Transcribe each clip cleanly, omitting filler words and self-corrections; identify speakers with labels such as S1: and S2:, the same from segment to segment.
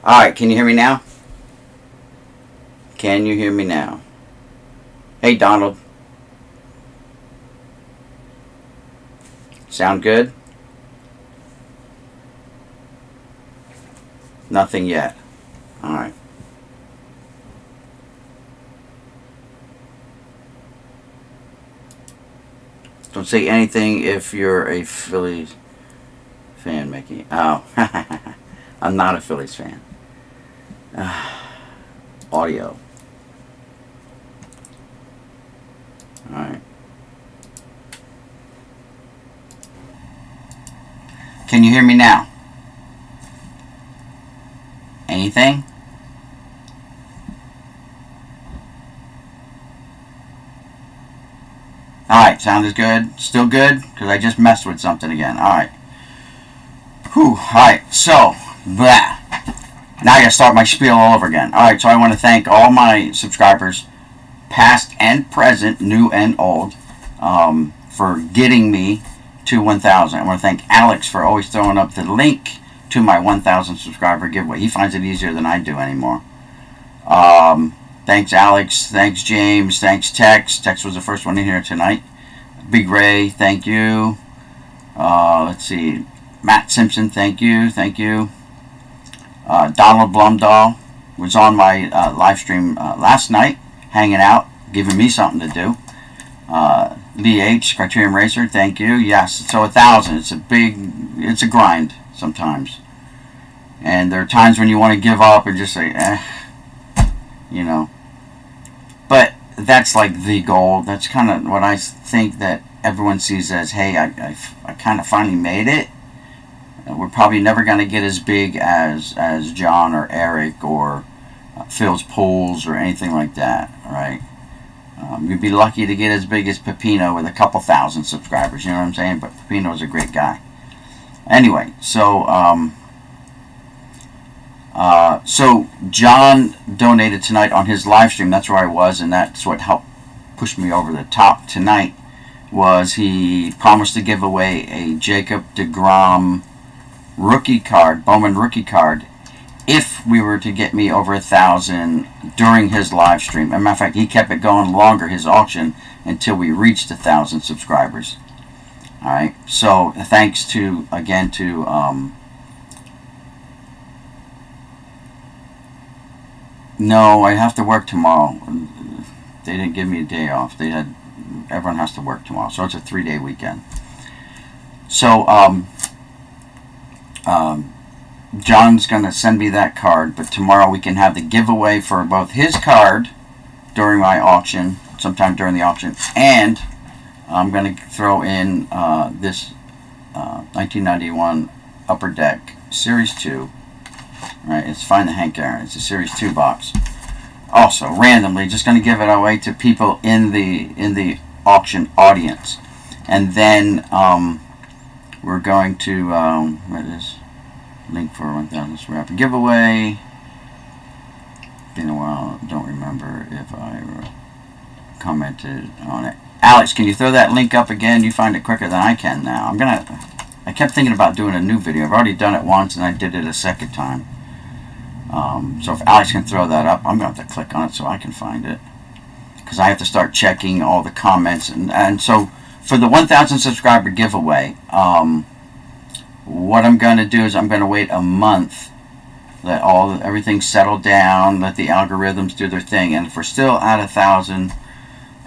S1: Alright, can you hear me now? Can you hear me now? Hey, Donald. Sound good? Nothing yet. Alright. Don't say anything if you're a Phillies fan, Mickey. Oh. I'm not a Phillies fan. Audio. Alright. Can you hear me now? Anything? Alright, sound is good. Still good? Because I just messed with something again. Alright. Whew. Alright, so, blah. Now I gotta start my spiel all over again. Alright, so I want to thank all my subscribers, past and present, new and old, for getting me to 1,000. I want to thank Alex for always throwing up the link to my 1,000 subscriber giveaway. He finds it easier than I do anymore. Thanks Alex, thanks James, thanks Tex. Tex was the first one in here tonight. Big Ray, thank you. Let's see, Matt Simpson, thank you. Donald Blumdahl was on my live stream last night, hanging out, giving me something to do. Lee H, Criterion Racer, thank you. Yes, so 1,000. It's a grind sometimes. And there are times when you want to give up and just say, you know. But that's like the goal. That's kind of what I think that everyone sees as, hey, I kind of finally made it. We're probably never going to get as big as John or Eric or Phil's Pools or anything like that, right? You'd be lucky to get as big as Pepino with a couple thousand subscribers, you know what I'm saying? But Pepino's a great guy. Anyway, so John donated tonight on his live stream. That's where I was, and that's what helped push me over the top tonight. Was he promised to give away a Jacob deGrom rookie card, Bowman rookie card, if we were to get me over 1,000 during his live stream. As a matter of fact, he kept it going longer, his auction, until we reached 1,000 subscribers. Alright, so thanks to, again, to no, I have to work tomorrow. They didn't give me a day off. Everyone has to work tomorrow, so it's a 3-day weekend. So John's going to send me that card, but tomorrow we can have the giveaway for both his card during my auction, sometime during the auction, and I'm going to throw in this 1991 Upper Deck Series 2. Right, it's Find the Hank Aaron. It's a Series 2 box. Also, randomly, just going to give it away to people in the auction audience. And then we're going to, what is link for 1,000 swap giveaway. Been a while, don't remember if I commented on it. Alex, can you throw that link up again? You find it quicker than I can now. I kept thinking about doing a new video. I've already done it once and I did it a second time. So if Alex can throw that up, I'm going to have to click on it so I can find it. Because I have to start checking all the comments. And so for the 1,000 subscriber giveaway, what I'm going to do is I'm going to wait a month, let everything settle down, let the algorithms do their thing. And if we're still at 1,000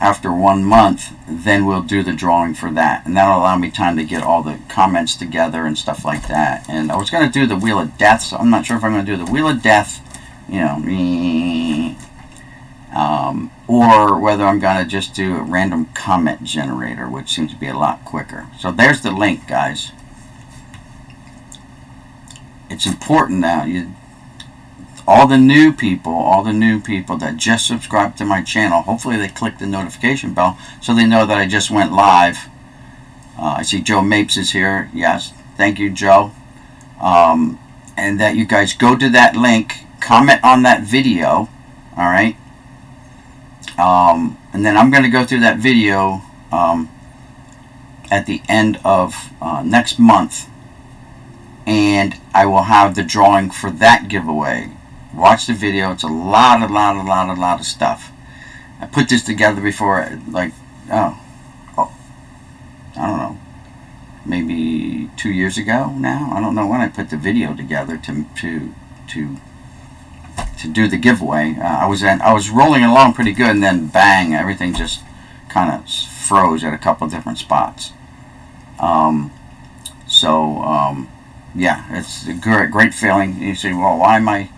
S1: after 1 month, then we'll do the drawing for that. And that'll allow me time to get all the comments together and stuff like that. And I was going to do the Wheel of Death, so I'm not sure if I'm going to do the Wheel of Death, you know, or whether I'm going to just do a random comment generator, which seems to be a lot quicker. So there's the link, guys. It's important now. All the new people that just subscribed to my channel, hopefully they click the notification bell so they know that I just went live. I see Joe Mapes is here. Yes, thank you, Joe. And that you guys go to that link, comment on that video, all right? And then I'm going to go through that video at the end of next month. and I will have the drawing for that giveaway. Watch the video. It's a lot of stuff. I put this together before, like, oh, I don't know, maybe 2 years ago now. I don't know when I put the video together to do the giveaway. I was rolling along pretty good, and then bang, everything just kind of froze at a couple of different spots. Yeah, it's a great feeling. You say, well, why am I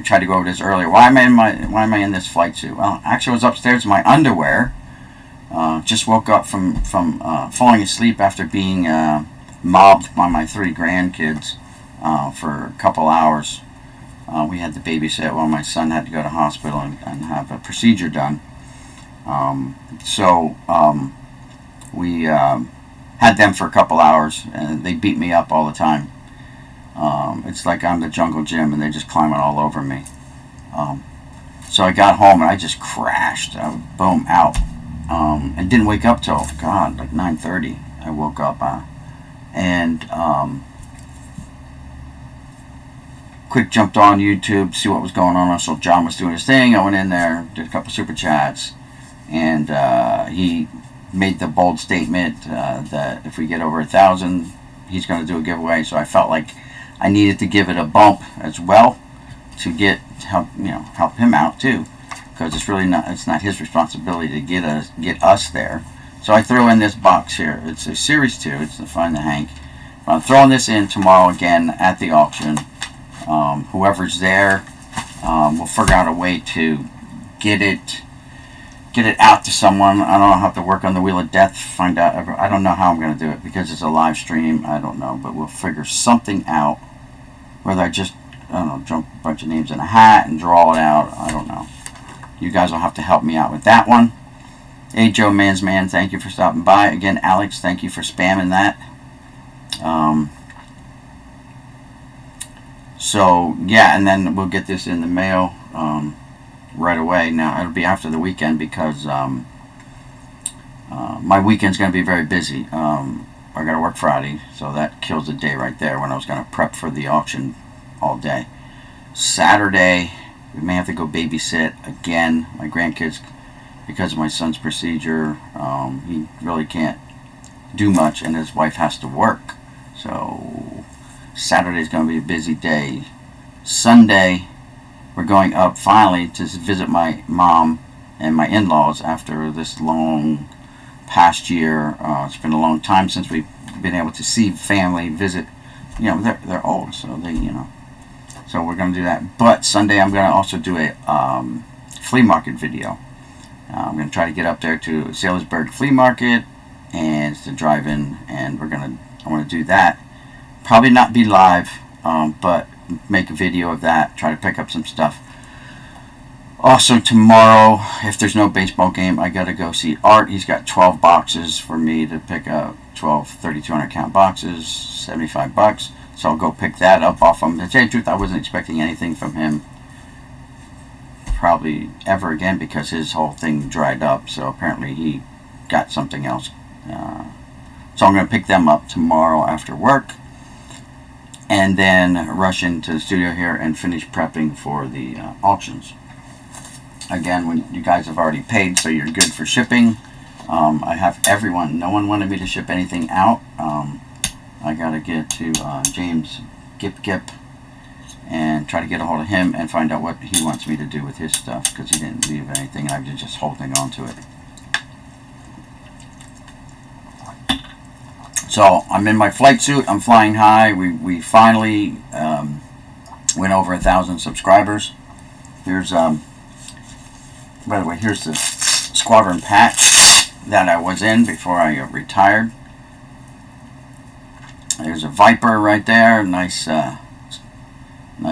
S1: tried to go over this earlier. Why am I in this flight suit? Well, actually, I was upstairs in my underwear. Just woke up from falling asleep after being mobbed by my 3 grandkids for a couple hours. We had to babysit while my son had to go to hospital and have a procedure done. We had them for a couple hours, and they beat me up all the time. It's like I'm the Jungle Jim, and they're just climbing all over me. So I got home, and I just crashed. Boom, out. And didn't wake up till, God, like 9:30. I woke up, quick jumped on YouTube, see what was going on. I saw John was doing his thing. I went in there, did a couple super chats, and he made the bold statement that if we get over 1,000, he's going to do a giveaway. So I felt like I needed to give it a bump as well to help him out too, because it's not his responsibility to get us there. So I throw in this box here. It's a Series 2. It's the Find the Hank. I'm throwing this in tomorrow again at the auction. Whoever's there, we'll figure out a way to get it out to someone. I don't know, have to work on the Wheel of Death, find out. I don't know how I'm going to do it because it's a live stream. I don't know, but we'll figure something out. Whether I just, jump a bunch of names in a hat and draw it out, I don't know. You guys will have to help me out with that one. Hey, Joe Man's Man, thank you for stopping by. Again, Alex, thank you for spamming that. Yeah, and then we'll get this in the mail right away. Now, it'll be after the weekend because my weekend's going to be very busy. I got to work Friday, so that kills the day right there when I was going to prep for the auction all day. Saturday, we may have to go babysit again. My grandkids, because of my son's procedure, he really can't do much, and his wife has to work. So Saturday's going to be a busy day. Sunday, we're going up finally to visit my mom and my in-laws after this long past year. It's been a long time since we've been able to see family, visit. They're old, so so we're going to do that. But Sunday I'm going to also do a flea market video. I'm going to try to get up there to Salisbury Flea Market and to drive in, and I want to do that. Probably not be live, but make a video of that, try to pick up some stuff. Also tomorrow, if there's no baseball game, I gotta go see Art. He's got 12 boxes for me to pick up, 12 3,200 count boxes, $75. So I'll go pick that up off him. To tell you the truth, I wasn't expecting anything from him probably ever again because his whole thing dried up. So apparently he got something else. So I'm going to pick them up tomorrow after work, and then rush into the studio here and finish prepping for the auctions. Again, when you guys have already paid, so you're good for shipping. I have everyone. No one wanted me to ship anything out. I got to get to James Gip and try to get a hold of him and find out what he wants me to do with his stuff, because he didn't leave anything and I was just holding on to it. So I'm in my flight suit. I'm flying high. We finally went over 1,000 subscribers. Here's by the way, here's the squadron patch that I was in before I retired. There's a Viper right there. Nice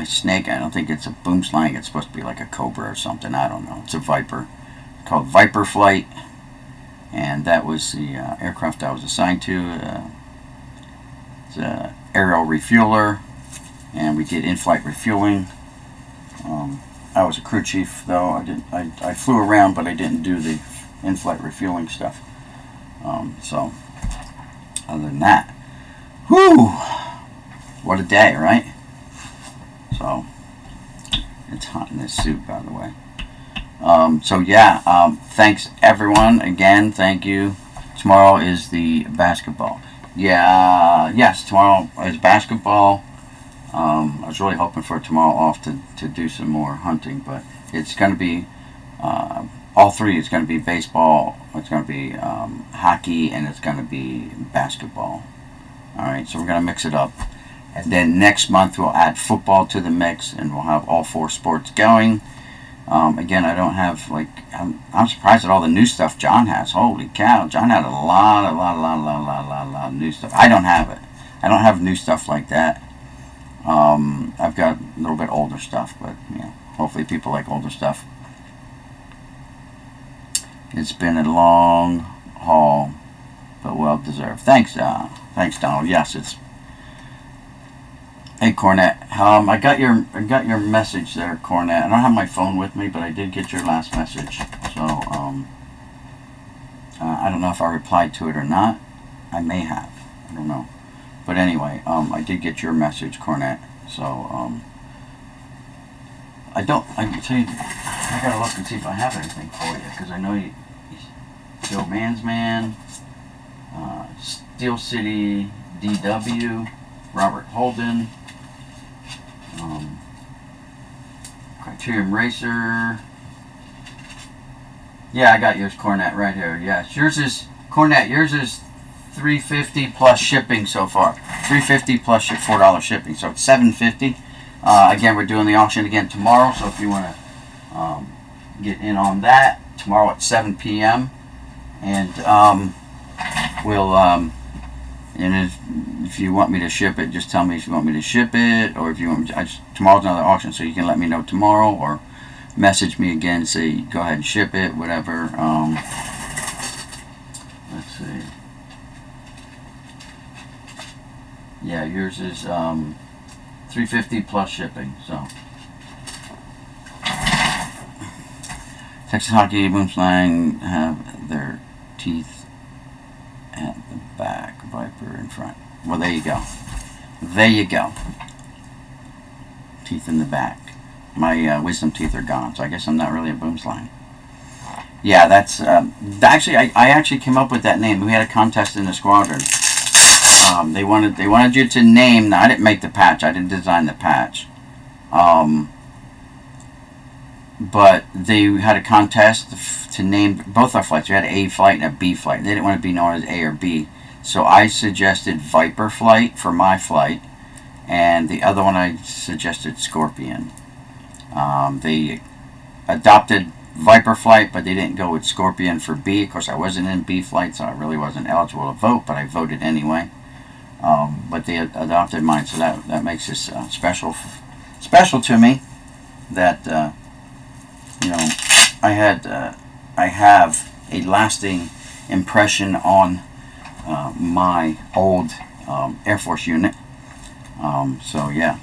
S1: snake. I don't think it's a boom slang. It's supposed to be like a Cobra or something. I don't know. It's a Viper. It's called Viper Flight. And that was the aircraft I was assigned to. It's an aerial refueler, and we did in-flight refueling. I was a crew chief, though. I flew around, but I didn't do the in-flight refueling stuff. So, other than that, whew, what a day, right? So it's hot in this suit, by the way. So yeah, thanks everyone again. Thank you. Tomorrow is the basketball. Yeah, yes, tomorrow is basketball. I was really hoping for tomorrow off to do some more hunting, but it's going to be all three. It's going to be baseball, it's going to be hockey, and it's going to be basketball. All right, so we're going to mix it up. And then next month we'll add football to the mix, and we'll have all four sports going. Again, I don't have, like, I'm surprised at all the new stuff John has. Holy cow, John had a lot of new stuff. I don't have it. I don't have new stuff like that. I've got a little bit older stuff, but hopefully people like older stuff. It's been a long haul, but well deserved. Thanks, Donald. Yes, it's. Hey, Cornette. I got your message there, Cornette. I don't have my phone with me, but I did get your last message. So I don't know if I replied to it or not. I may have. I don't know. But anyway, I did get your message, Cornette. So I can tell you. I gotta look and see if I have anything for you, because I know you. Joe Mansman, Steel City, DW, Robert Holden, Criterium Racer. Yeah, I got yours, Cornette, right here. Yes, yours is Cornette. Yours is $350 plus shipping so far. $350 plus $4 shipping, so it's $750. Again, we're doing the auction again tomorrow, so if you want to get in on that, tomorrow at 7 p.m. And we'll and if you want me to ship it, just tell me if you want me to ship it, or if you want me to, tomorrow's another auction, so you can let me know tomorrow, or message me again, say go ahead and ship it, whatever. Let's see. Yeah, yours is $350 plus shipping. So Texas Hockey, Boomslang have their teeth at the back, Viper in front. Well, there you go. There you go. Teeth in the back. My wisdom teeth are gone, so I guess I'm not really a Boomslang. Yeah, that's actually I actually came up with that name. We had a contest in the squadron. They wanted you to name. I didn't make the patch. I didn't design the patch. But they had a contest to name both our flights. We had an A flight and a B flight. They didn't want to be known as A or B. So I suggested Viper flight for my flight, and the other one I suggested Scorpion. They adopted Viper flight, but they didn't go with Scorpion for B. Of course, I wasn't in B flight, so I really wasn't eligible to vote, but I voted anyway. But they adopted mine, so that makes this special to me. That I have a lasting impression on my old Air Force unit. So yeah.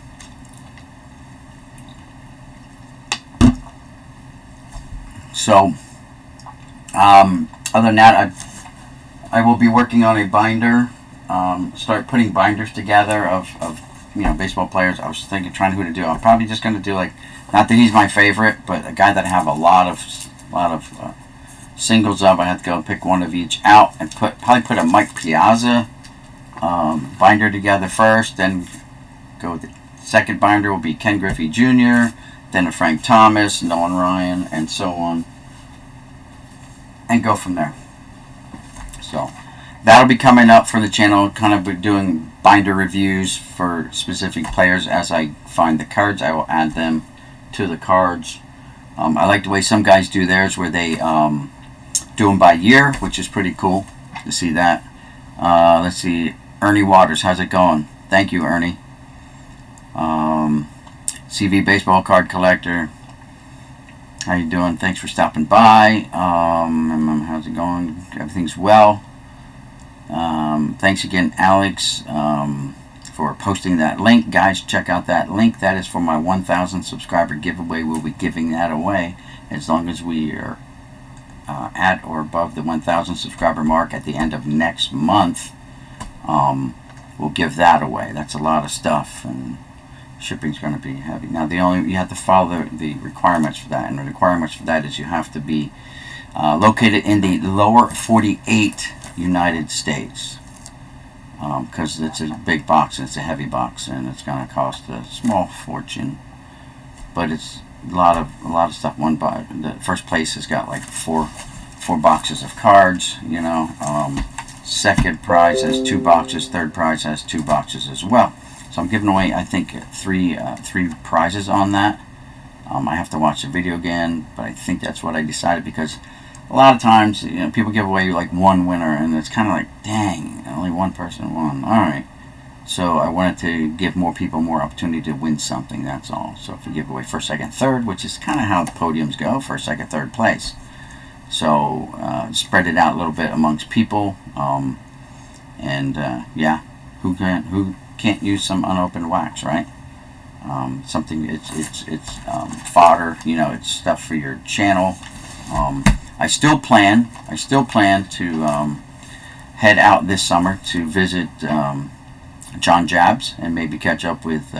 S1: So other than that, I will be working on a binder. Start putting binders together of baseball players. I was trying who to do. I'm probably just going to do, like, not that he's my favorite, but a guy that I have a lot of singles of. I have to go pick one of each out and probably put a Mike Piazza binder together first. Then go with the second binder will be Ken Griffey Jr., then a Frank Thomas, Nolan Ryan, and so on, and go from there. So that'll be coming up for the channel, kind of doing binder reviews for specific players. As I find the cards, I will add them to the cards. I like the way some guys do theirs, where they do them by year, which is pretty cool to see that. Let's see, Ernie Waters, how's it going? Thank you, Ernie. CV Baseball Card Collector, how you doing? Thanks for stopping by. How's it going? Everything's well. Thanks again, Alex, for posting that link. Guys, check out that link. That is for my 1,000 subscriber giveaway. We'll be giving that away as long as we are at or above the 1,000 subscriber mark at the end of next month. we'll give that away. That's a lot of stuff, and shipping's going to be heavy. Now, you have to follow the requirements for that, and the requirements for that is you have to be located in the lower 48 United States, because it's a big box, and it's a heavy box, and it's going to cost a small fortune. But it's a lot of stuff. The first place has got like four boxes of cards. Second prize has 2 boxes. Third prize has 2 boxes as well. So I'm giving away, I think, three prizes on that. I have to watch the video again, but I think that's what I decided, because a lot of times, people give away like one winner, and it's kind of like, dang, only one person won. All right. So I wanted to give more people more opportunity to win something. That's all. So if we give away first, second, third, which is kind of how the podiums go, first, second, third place. So spread it out a little bit amongst people, yeah, who can't use some unopened wax, right? Something, it's fodder, it's stuff for your channel. I still plan to head out this summer to visit John Jabs and maybe catch up with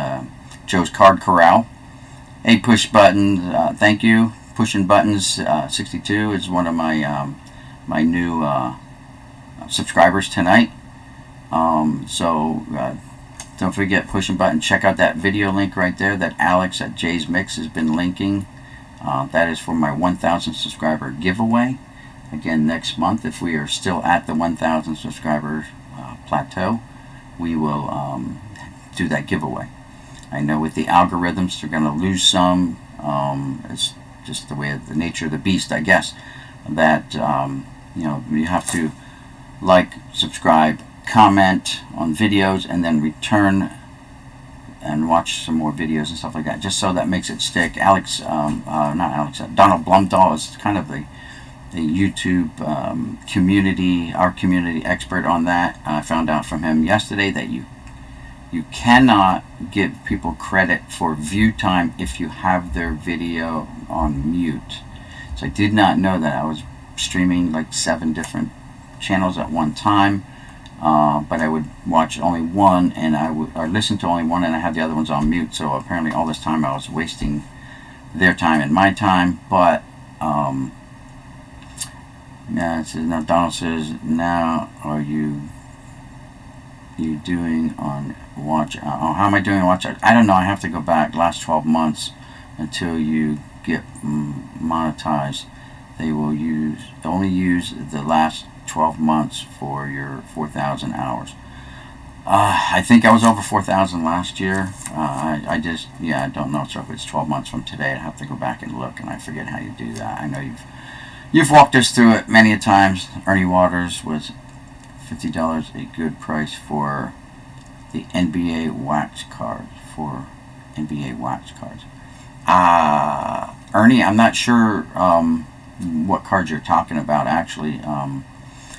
S1: Joe's Card Corral. Hey, Push Button, thank you. Pushing Buttons 62 is one of my my new subscribers tonight. Don't forget, Pushing Button, check out that video link right there that Alex at Jay's Mix has been linking. That is for my 1,000 subscriber giveaway. Again, next month, if we are still at the 1,000 subscriber plateau, we will do that giveaway. I know with the algorithms, they're going to lose some. It's just the way of the nature of the beast, I guess. That you have to like, subscribe, comment on videos, and then return and watch some more videos and stuff like that, just so that makes it stick. Donald Blumdahl is kind of the YouTube our community expert on that. I found out from him yesterday that you cannot give people credit for view time if you have their video on mute. So I did not know that. I was streaming like 7 different channels at one time, but I would watch only one, and or listen to only one, and I had the other ones on mute. So apparently all this time I was wasting their time and my time. But it says, now Donald says, now are you doing on watch? How am I doing on watch? I don't know. I have to go back last 12 months until you get monetized. They will only use the last 12 months for your 4,000 hours. I think I was over 4,000 last year. I don't know. So if it's 12 months from today, I have to go back and look, and I forget how you do that. I know you've walked us through it many a times. Ernie Waters was $50 a good price for the NBA wax card, for NBA wax cards. Ernie, I'm not sure what cards you're talking about, actually.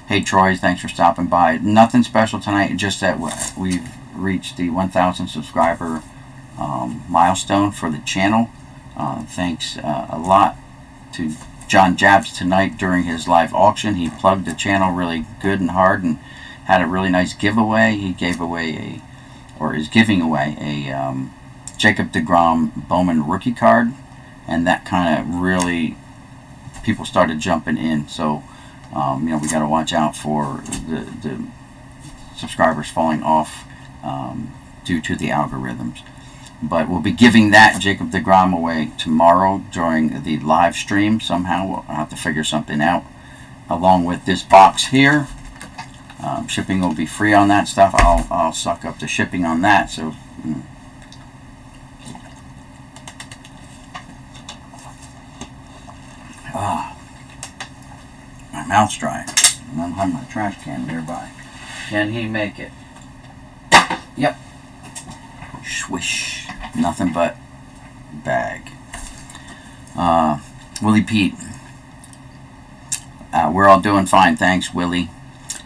S1: Hey, Troy, thanks for stopping by. Nothing special tonight, just that we've reached the 1,000 subscriber milestone for the channel. Thanks a lot to John Jabs tonight during his live auction. He plugged the channel really good and hard and had a really nice giveaway. He gave away is giving away a Jacob deGrom Bowman rookie card, and that kind of really, people started jumping in. So we got to watch out for the subscribers falling off due to the algorithms. But we'll be giving that Jacob deGrom away tomorrow during the live stream. Somehow we'll have to figure something out, along with this box here. Shipping will be free on that stuff. I'll suck up the shipping on that. So my mouth's dry. I don't have my trash can nearby. Can he make it? Yep. Swish. Nothing but bag. Willie Pete. We're all doing fine, thanks, Willie.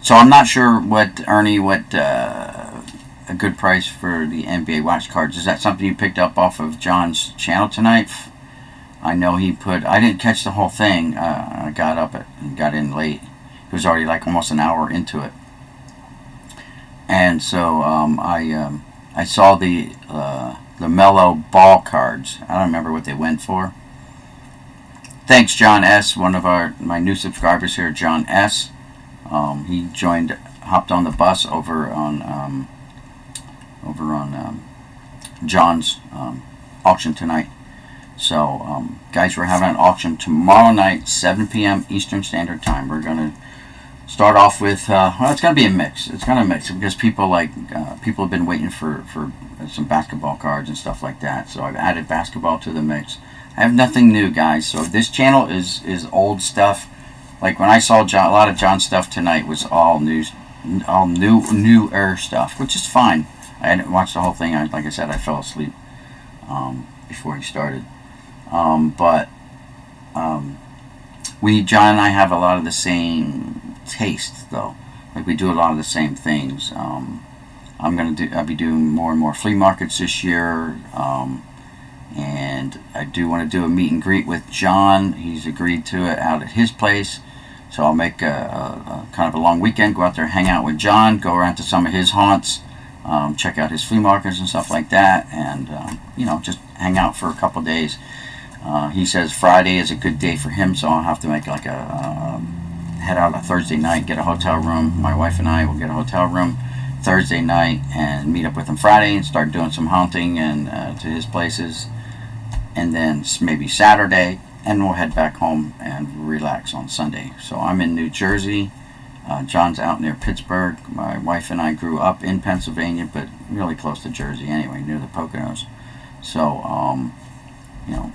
S1: So I'm not sure Ernie, a good price for the NBA wax cards. Is that something you picked up off of John's channel tonight? I know he I didn't catch the whole thing. I got in late. It was already like almost an hour into it. And so I saw the Mellow ball cards. I don't remember what they went for. Thanks, John S., one of my new subscribers here, John S. He hopped on the bus over on John's auction tonight. So, guys, we're having an auction tomorrow night, 7 p.m. Eastern Standard Time. We're going to start off with, well, it's going to be a mix. It's going to mix because people have been waiting for some basketball cards and stuff like that. So I've added basketball to the mix. I have nothing new, guys. So this channel is old stuff. Like when I saw a lot of John's stuff tonight was all newer stuff, which is fine. I hadn't watched the whole thing. Like I said, I fell asleep before he started. But John and I have a lot of the same taste, though. Like we do a lot of the same things. I'll be doing more and more flea markets this year, and I do want to do a meet and greet with John. He's agreed to it out at his place, so I'll make a kind of a long weekend. Go out there, hang out with John, go around to some of his haunts, check out his flea markets and stuff like that, and just hang out for a couple days. He says Friday is a good day for him, so I'll have to make like head out a Thursday night, get a hotel room. My wife and I will get a hotel room Thursday night and meet up with him Friday and start doing some hunting and to his places, and then maybe Saturday, and we'll head back home and relax on Sunday. So I'm in New Jersey. John's out near Pittsburgh. My wife and I grew up in Pennsylvania, but really close to Jersey anyway, near the Poconos. So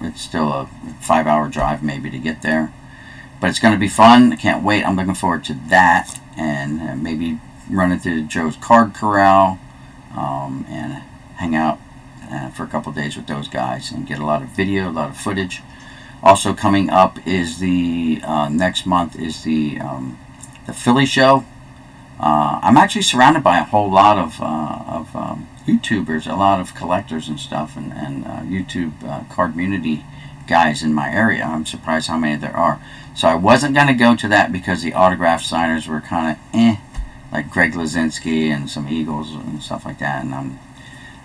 S1: it's still a 5-hour drive maybe to get there. But it's going to be fun. I can't wait. I'm looking forward to that. And maybe run into Joe's Card Corral and hang out for a couple days with those guys and get a lot of video, a lot of footage. Also coming up is the next month is the Philly show. I'm actually surrounded by a whole lot of YouTubers, a lot of collectors and stuff, and YouTube card community guys in my area. I'm surprised how many there are. So I wasn't going to go to that because the autograph signers were kind of like Greg Lazinski and some Eagles and stuff like that. And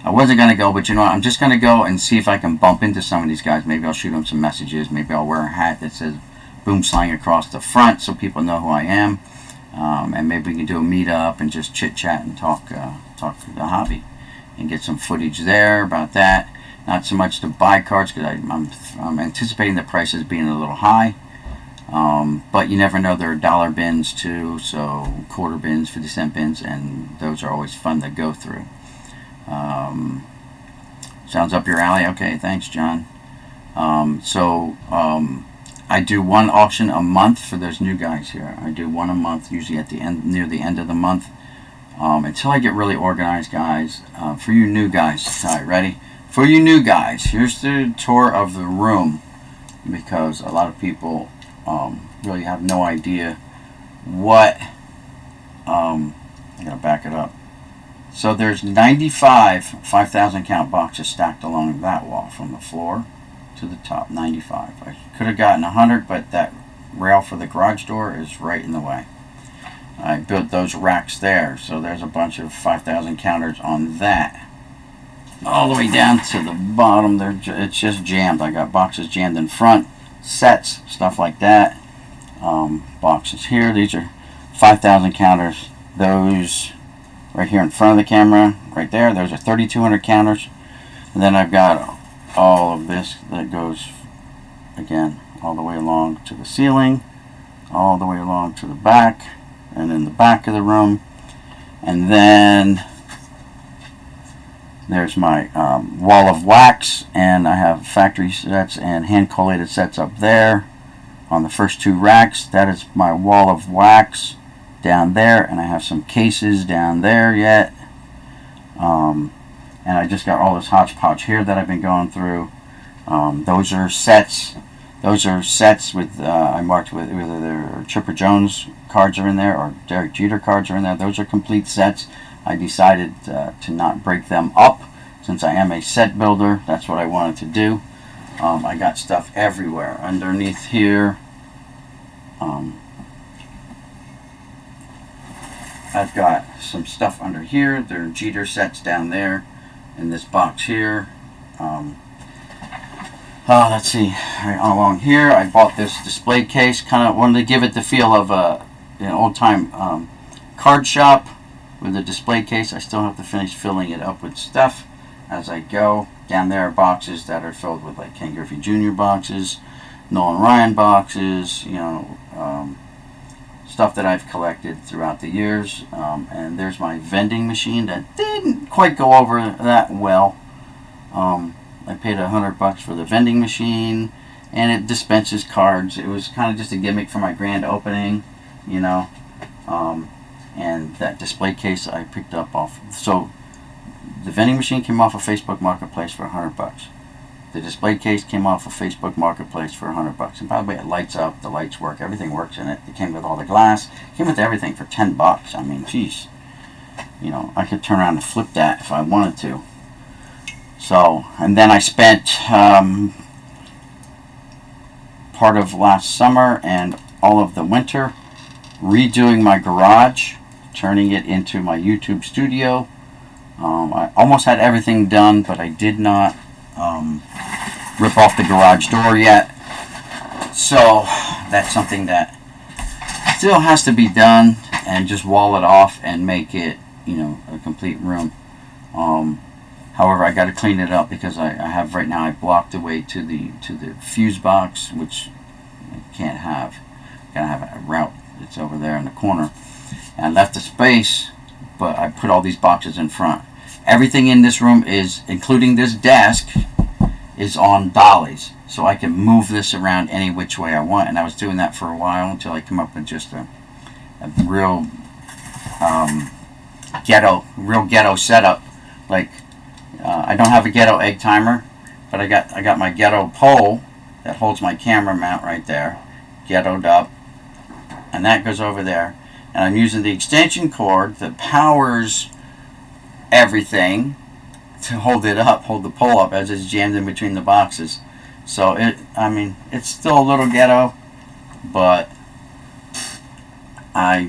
S1: I wasn't going to go, but you know what? I'm just going to go and see if I can bump into some of these guys. Maybe I'll shoot them some messages. Maybe I'll wear a hat that says Boom Slang across the front so people know who I am. And maybe we can do a meetup and just chit chat and talk the hobby and get some footage there about that. Not so much to buy cards because I'm anticipating the prices being a little high. But you never know, there are dollar bins too, so quarter bins, 50-cent bins, and those are always fun to go through. Sounds up your alley? Okay, thanks, John. I do one auction a month for those new guys here. I do one a month, usually at the end, near the end of the month, until I get really organized, guys. For you new guys, all right, ready? For you new guys, here's the tour of the room, because a lot of people really have no idea what. I gotta back it up. So there's 95 5,000 count boxes stacked along that wall from the floor to the top. 95. I could have gotten 100, but that rail for the garage door is right in the way. I built those racks there, so there's a bunch of 5,000 counters on that. All the way down to the bottom there, it's just jammed. I got boxes jammed in front, sets, stuff like that. Boxes here, these are 5,000 counters. Those right here in front of the camera, right there, those are 3,200 counters. And then I've got all of this that goes, again, all the way along to the ceiling, all the way along to the back, and in the back of the room. And then there's my wall of wax, and I have factory sets and hand collated sets up there on the first two racks. That is my wall of wax down there, and I have some cases down there yet. And I just got all this hodgepodge here that I've been going through. Those are sets. Those are sets with I marked with whether they're Chipper Jones cards are in there or Derek Jeter cards are in there. Those are complete sets. I decided to not break them up since I am a set builder. That's what I wanted to do. I got stuff everywhere underneath here. I've got some stuff under here. There are Jeter sets down there in this box here. Let's see, right along here I bought this display case. Kind of wanted to give it the feel of an old-time card shop with a display case. I still have to finish filling it up with stuff as I go. Down there are boxes that are filled with like Ken Griffey Jr. boxes, Nolan Ryan boxes, stuff that I've collected throughout the years. And there's my vending machine that didn't quite go over that well. I paid $100 for the vending machine, and it dispenses cards. It was kind of just a gimmick for my grand opening, and that display case I picked up off. So the vending machine came off of Facebook Marketplace for $100. The display case came off of Facebook Marketplace for $100. And by the way, it lights up, the lights work, everything works in it. It came with all the glass, it came with everything for $10. I mean, geez, I could turn around and flip that if I wanted to. So, and then I spent part of last summer and all of the winter redoing my garage, turning it into my YouTube studio. I almost had everything done, but I did not rip off the garage door yet. So that's something that still has to be done, and just wall it off and make it, a complete room. However, I got to clean it up because I have right now. I blocked the way to the fuse box, which I can't have. Gotta have a route. It's over there in the corner. And I left the space, but I put all these boxes in front. Everything in this room is, including this desk, is on dollies, so I can move this around any which way I want. And I was doing that for a while until I come up with just a real ghetto setup. Like, I don't have a ghetto egg timer, but I got my ghetto pole that holds my camera mount right there, ghettoed up, and that goes over there. And I'm using the extension cord that powers everything to hold it up, hold the pole up as it's jammed in between the boxes. So it's still a little ghetto, but I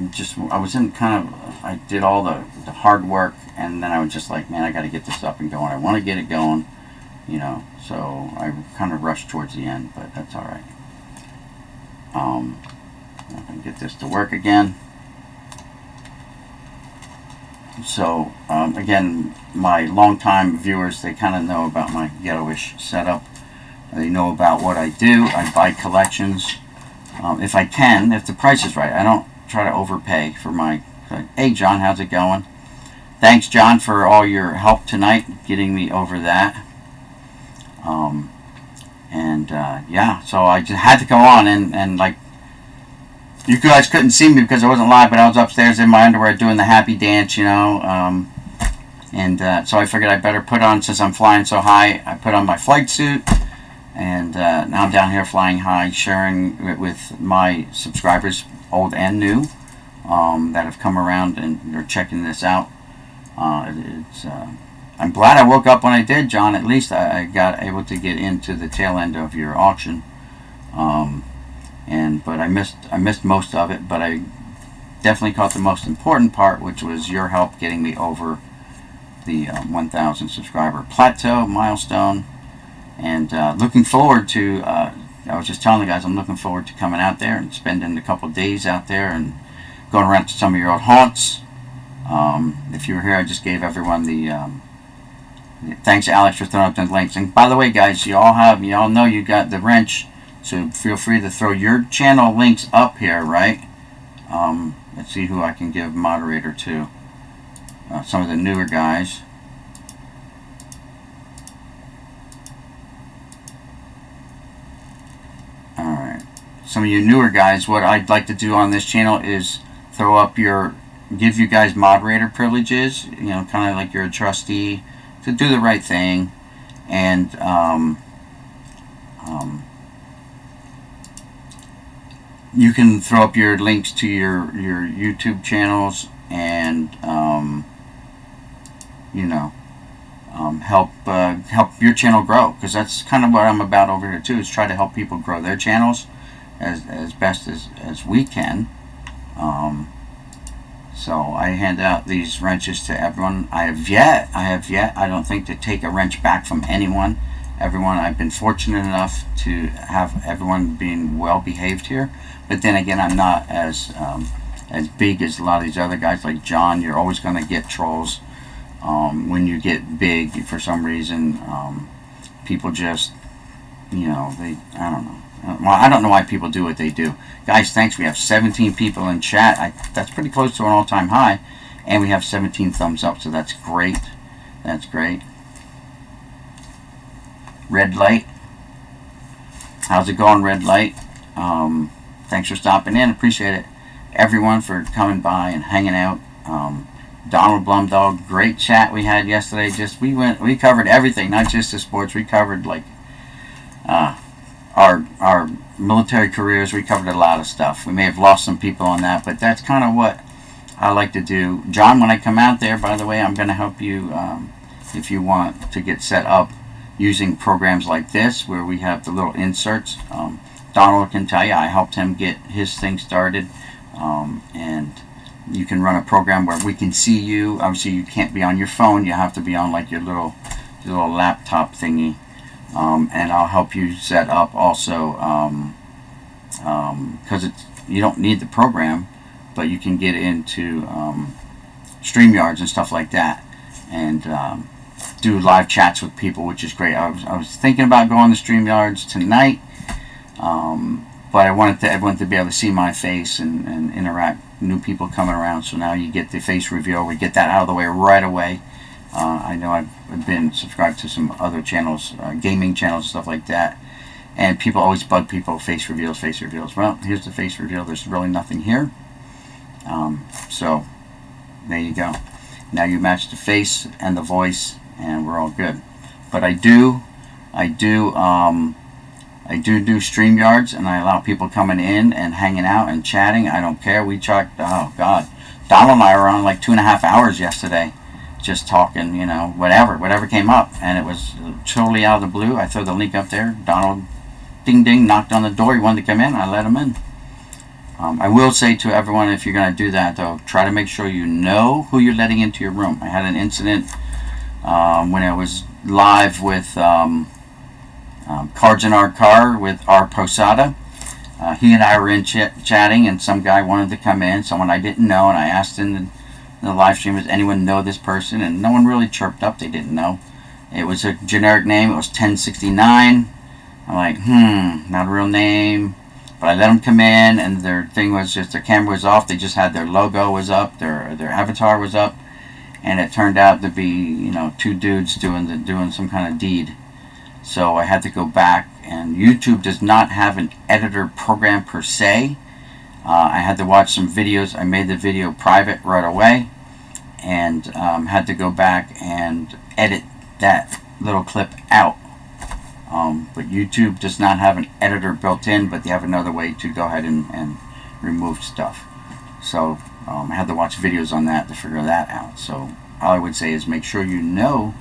S1: did all the hard work, and then I was just like, man, I got to get this up and going. I want to get it going, so I kind of rushed towards the end, but that's all right. I can get this to work again. So, again, my longtime viewers, they kind of know about my ghetto-ish setup. They know about what I do. I buy collections. If I can, if the price is right. I don't try to overpay for my... Hey, John, how's it going? Thanks, John, for all your help tonight, getting me over that. So I just had to go on, and like, you guys couldn't see me because I wasn't live, but I was upstairs in my underwear doing the happy dance, so I figured I better put on, since I'm flying so high, I put on my flight suit, and now I'm down here flying high, sharing it with my subscribers, old and new, that have come around and are checking this out. I'm glad I woke up when I did, John. At least I got able to get into the tail end of your auction. But I missed most of it, but I definitely caught the most important part, which was your help getting me over the 1,000 subscriber plateau milestone. And looking forward to, I was just telling the guys, I'm looking forward to coming out there and spending a couple days out there and going around to some of your old haunts. If you were here, I just gave everyone the thanks, Alex, for throwing up the links. And by the way, guys, y'all know you got the wrench, so feel free to throw your channel links up here, right? Let's see who I can give moderator to. Some of the newer guys. Alright. Some of you newer guys, what I'd like to do on this channel is throw up give you guys moderator privileges, kind of like you're a trustee, to do the right thing. And you can throw up your links to your YouTube channels and help your channel grow, because that's kind of what I'm about over here too, is try to help people grow their channels as best as we can. So I hand out these wrenches to everyone. I have yet, I don't think, to take a wrench back from anyone. Everyone, I've been fortunate enough to have everyone being well behaved here. But then again, I'm not as big as a lot of these other guys like John. You're always going to get trolls when you get big for some reason. People just, I don't know. Well, I don't know why people do what they do. Guys, thanks. We have 17 people in chat. That's pretty close to an all-time high. And we have 17 thumbs up, so that's great. That's great. Red Light. How's it going, Red Light? Thanks for stopping in. Appreciate it. Everyone for coming by and hanging out. Donald Blumdog, great chat we had yesterday. We covered everything, not just the sports. We covered like our military careers. We covered a lot of stuff. We may have lost some people on that, but that's kind of what I like to do. John, when I come out there, by the way, I'm going to help you if you want to get set up using programs like this where we have the little inserts. Donald can tell you I helped him get his thing started, and you can run a program where we can see you. Obviously you can't be on your phone, you have to be on like your little laptop thingy, and I'll help you set up also, because you don't need the program, but you can get into StreamYards and stuff like that, and do live chats with people, which is great. I was thinking about going to StreamYards tonight, but I wanted everyone to be able to see my face and interact. New people coming around, so now you get the face reveal. We get that out of the way right away. I know I've been subscribed to some other channels, gaming channels, stuff like that, and people always bug people, face reveals. Well, here's the face reveal. There's really nothing here. So there you go. Now you match the face and the voice, and we're all good. But I do StreamYards, and I allow people coming in and hanging out and chatting. I don't care. We talked, oh God, Donald and I were on like 2.5 hours yesterday, just talking, whatever came up, and it was totally out of the blue. I threw the link up there. Donald, ding ding, knocked on the door. He wanted to come in. I let him in. I will say to everyone, if you're going to do that, though, try to make sure you know who you're letting into your room. I had an incident when I was live with Cards in Our Car with our Posada. He and I were in chatting, and some guy wanted to come in, someone I didn't know, and I asked in the live stream, does anyone know this person? And no one really chirped up. They didn't know. It was a generic name. It was 1069. I'm like, not a real name. But I let them come in, and their thing was just their camera was off. They just had their logo was up, their avatar was up, and it turned out to be two dudes doing some kind of deed. So I had to go back, and YouTube does not have an editor program per se. I had to watch some videos. I made the video private right away, and had to go back and edit that little clip out. But YouTube does not have an editor built in, but they have another way to go ahead and remove stuff. So I had to watch videos on that to figure that out. So all I would say is make sure you know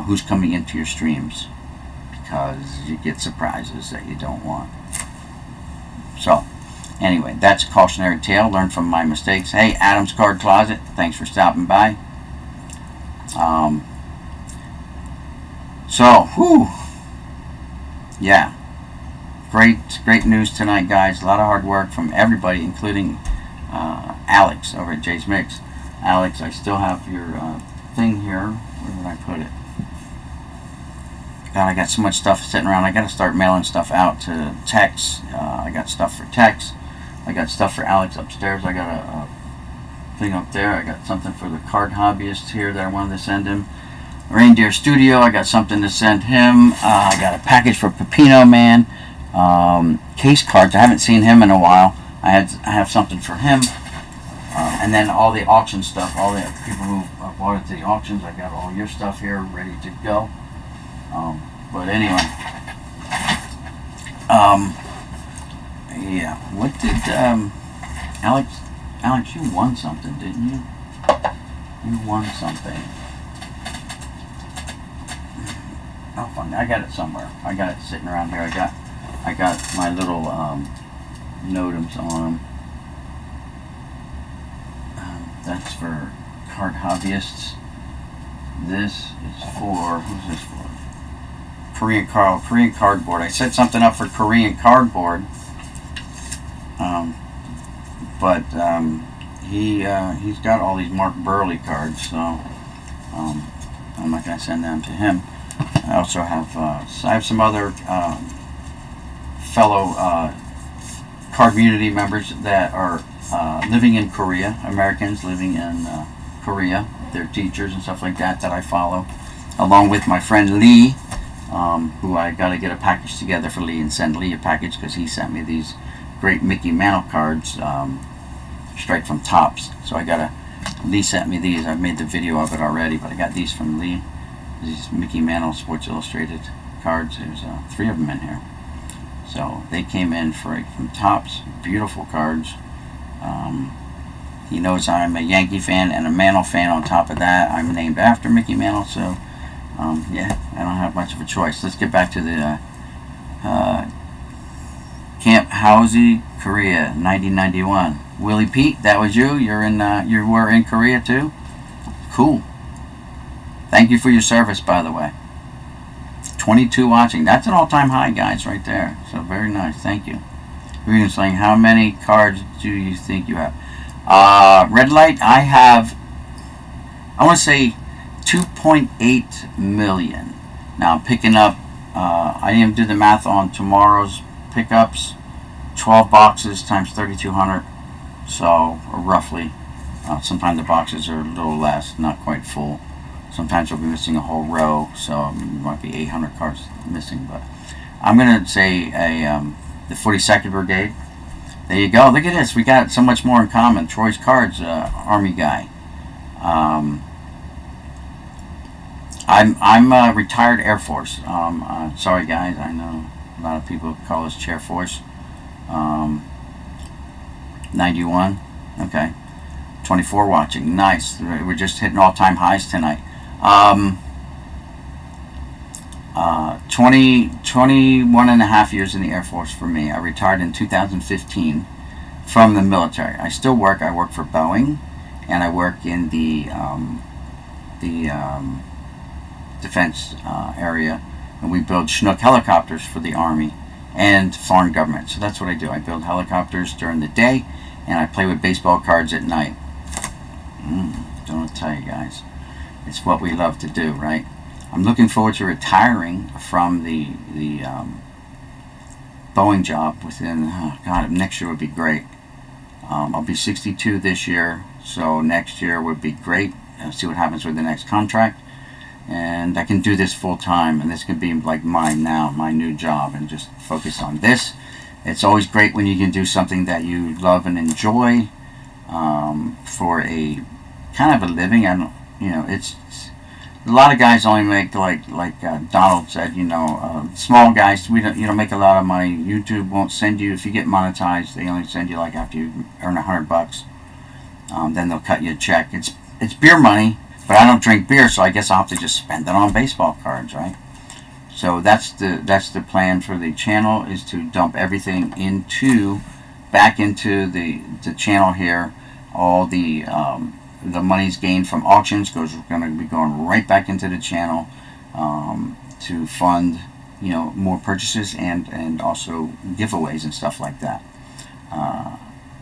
S1: who's coming into your streams, because you get surprises that you don't want. So anyway, that's a cautionary tale. Learn from my mistakes. Hey, Adam's Card Closet, thanks for stopping by. Yeah, great news tonight, guys. A lot of hard work from everybody, including Alex over at Jay's Mix. Alex, I still have your thing here. Where did I put it? God, I got so much stuff sitting around. I got to start mailing stuff out to Tex. I got stuff for Tex. I got stuff for Alex upstairs. I got a thing up there. I got something for the card hobbyist here that I wanted to send him. Reindeer Studio, I got something to send him. I got a package for Pepino Man. Case cards, I haven't seen him in a while. I have something for him. And then all the auction stuff, all the people who bought it to the auctions, I got all your stuff here ready to go. But anyway, yeah, what did, Alex, you won something, didn't you? You won something. Oh, fun. I got it somewhere. I got it sitting around here. I got my little notems on them. That's for card hobbyists. This is for, who's this for? Korean cardboard. I set something up for Korean cardboard, but he's got all these Mark Burley cards, so I'm not gonna send them to him. I also have I have some other fellow card community members that are living in Korea, Americans living in Korea. They're teachers and stuff like that I follow, along with my friend Lee, who I got to get a package together for Lee and send Lee a package because he sent me these great Mickey Mantle cards straight from Topps. So Lee sent me these. I've made the video of it already, but I got these from Lee. These Mickey Mantle Sports Illustrated cards. There's 3 of them in here. So they came in from Topps. Beautiful cards. He knows I'm a Yankee fan and a Mantle fan on top of that. I'm named after Mickey Mantle, so yeah, I don't have much of a choice. Let's get back to the Camp Hausi, Korea, 1991. Willie Pete, that was you? You were in Korea too? Cool. Thank you for your service, by the way. 22 watching. That's an all-time high, guys, right there. So very nice. Thank you. We're saying, how many cards do you think you have? Red light, I have, I want to say 2.8 million. Now I'm picking up, I didn't do the math on tomorrow's pickups. 12 boxes times 3,200. So roughly, sometimes the boxes are a little less, not quite full. Sometimes we'll be missing a whole row, so it might be 800 cards missing. But I'm going to say the 42nd Brigade. There you go. Look at this. We got so much more in common. Troy's Cards, Army guy. I'm a retired Air Force. Sorry, guys. I know a lot of people call us Chair Force. 91. Okay. 24 watching. Nice. We're just hitting all-time highs tonight. 21 and a half years in the Air Force for me. I retired in 2015 from the military. I still work. I work for Boeing, and I work in the defense area, and we build Chinook helicopters for the Army and foreign government. So that's what I do. I build helicopters during the day, and I play with baseball cards at night. Don't tell you guys. It's what we love to do, right? I'm looking forward to retiring from the Boeing job within, God, next year would be great. I'll be 62 this year, so next year would be great. See what happens with the next contract. And I can do this full time, and this could be like mine now, my new job, and just focus on this. It's always great when you can do something that you love and enjoy for a kind of a living. It's a lot of guys only make like Donald said, small guys. You don't make a lot of money. YouTube won't send you if you get monetized. They only send you like after you earn $100. Then they'll cut you a check. It's beer money, but I don't drink beer, so I guess I'll have to just spend it on baseball cards, right? So that's the plan for the channel, is to dump everything back into the channel here. All the money's gained from auctions going to be going right back into the channel to fund more purchases and also giveaways and stuff like that.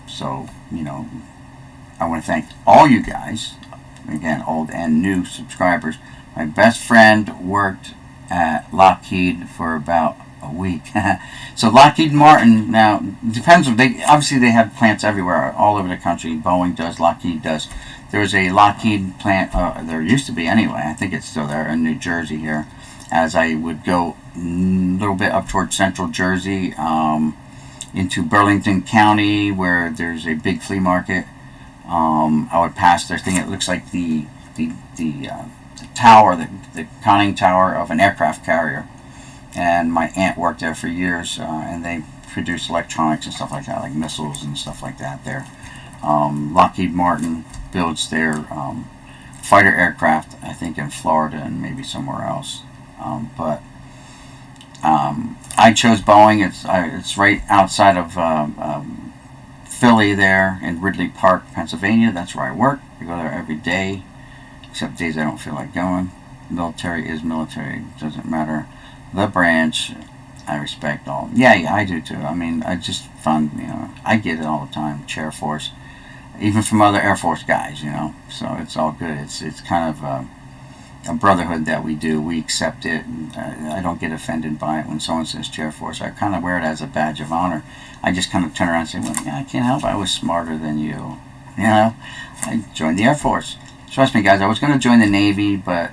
S1: So I want to thank all you guys, again, old and new subscribers. My best friend worked at Lockheed for about a week. So Lockheed Martin, now depends on, they have plants everywhere, all over the country. Boeing does, Lockheed does. There's a Lockheed plant, there used to be anyway, I think it's still there in New Jersey here. As I would go a little bit up towards central Jersey, into Burlington County, where there's a big flea market, I would pass their thing. It looks like the tower, the conning tower of an aircraft carrier. And my aunt worked there for years, and they produce electronics and stuff like that, like missiles and stuff like that there. Lockheed Martin builds their fighter aircraft, I think in Florida and maybe somewhere else. But I chose Boeing. It's right outside of Philly there in Ridley Park, Pennsylvania. That's where I work. I go there every day, except days I don't feel like going. Military is military. Doesn't matter the branch. I respect all. Yeah, I do too. I mean, I just fun. I get it all the time. Chair Force, even from other Air Force guys. So it's all good. It's kind of a brotherhood that we do. We accept it, and I don't get offended by it when someone says Chair Force. I kind of wear it as a badge of honor. I just kind of turn around and say, well, yeah, I can't help it. I was smarter than you. I joined the Air Force. Trust me, guys, I was going to join the Navy, but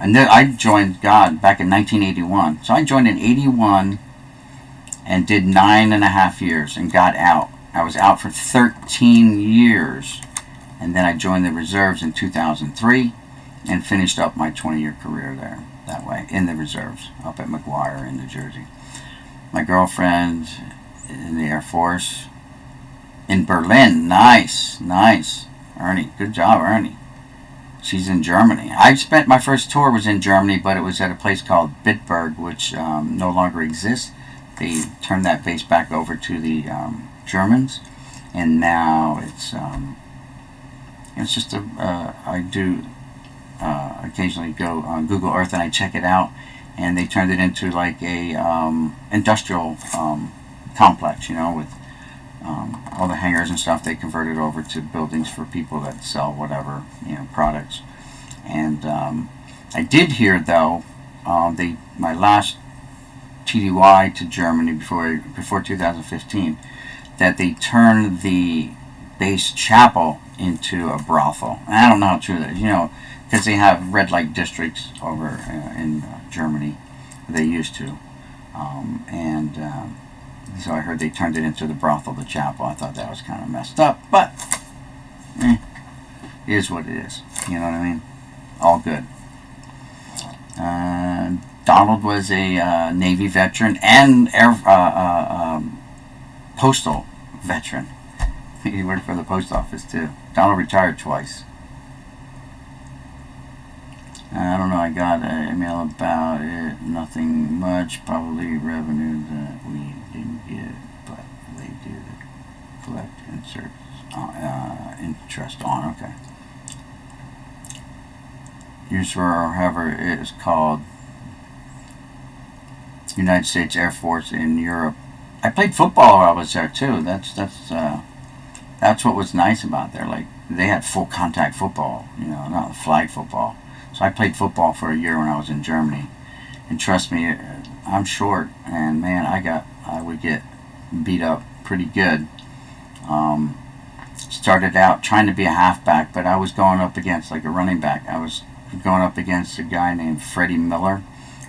S1: and then I joined God back in 1981. So I joined in 81 and did 9.5 years and got out. I was out for 13 years, and then I joined the reserves in 2003 and finished up my 20-year career there that way in the reserves up at McGuire in New Jersey. My girlfriend in the Air Force in Berlin. Nice. Ernie, good job, Ernie. She's in Germany. My first tour was in Germany, but it was at a place called Bitburg, which no longer exists. They turned that base back over to the Germans, and now it's just I do occasionally go on Google Earth and I check it out, and they turned it into like a industrial complex, with all the hangars and stuff. They converted over to buildings for people that sell whatever products. And I did hear though, my last TDY to Germany before 2015, that they turned the base chapel into a brothel. And I don't know how true that is, because they have red light districts over in Germany. They used to, so I heard they turned it into the brothel, the chapel. I thought that was kind of messed up, but it is what it is. You know what I mean? All good. Donald was a Navy veteran and postal veteran. He worked for the post office too. Donald retired twice. I don't know, I got an email about it. Nothing much. Probably revenue that we didn't get, but they did collect interest on. Okay. Used for, or however it is called, United States Air Force in Europe. I played football while I was there too. That's what was nice about there. Like, they had full contact football, not flag football. So I played football for a year when I was in Germany, and trust me, I'm short, and man, I would get beat up pretty good. Started out trying to be a halfback, but I was going up against like a running back. I was going up against a guy named Freddie Miller,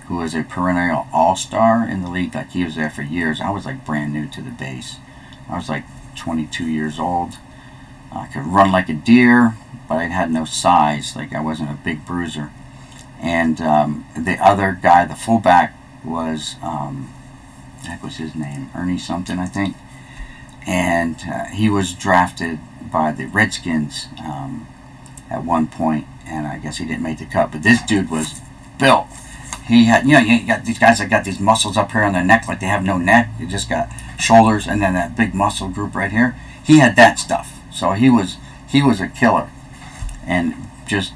S1: who was a perennial all-star in the league. Like, he was there for years. I was like brand new to the base. I was like 22 years old. I could run like a deer, but I had no size. Like, I wasn't a big bruiser. And the other guy, the fullback, was heck was his name? Ernie something, I think. And he was drafted by the Redskins at one point, and I guess he didn't make the cut. But this dude was built. He had, you got these guys that got these muscles up here on their neck, like they have no neck. They just got shoulders, and then that big muscle group right here. He had that stuff. So he was a killer, and just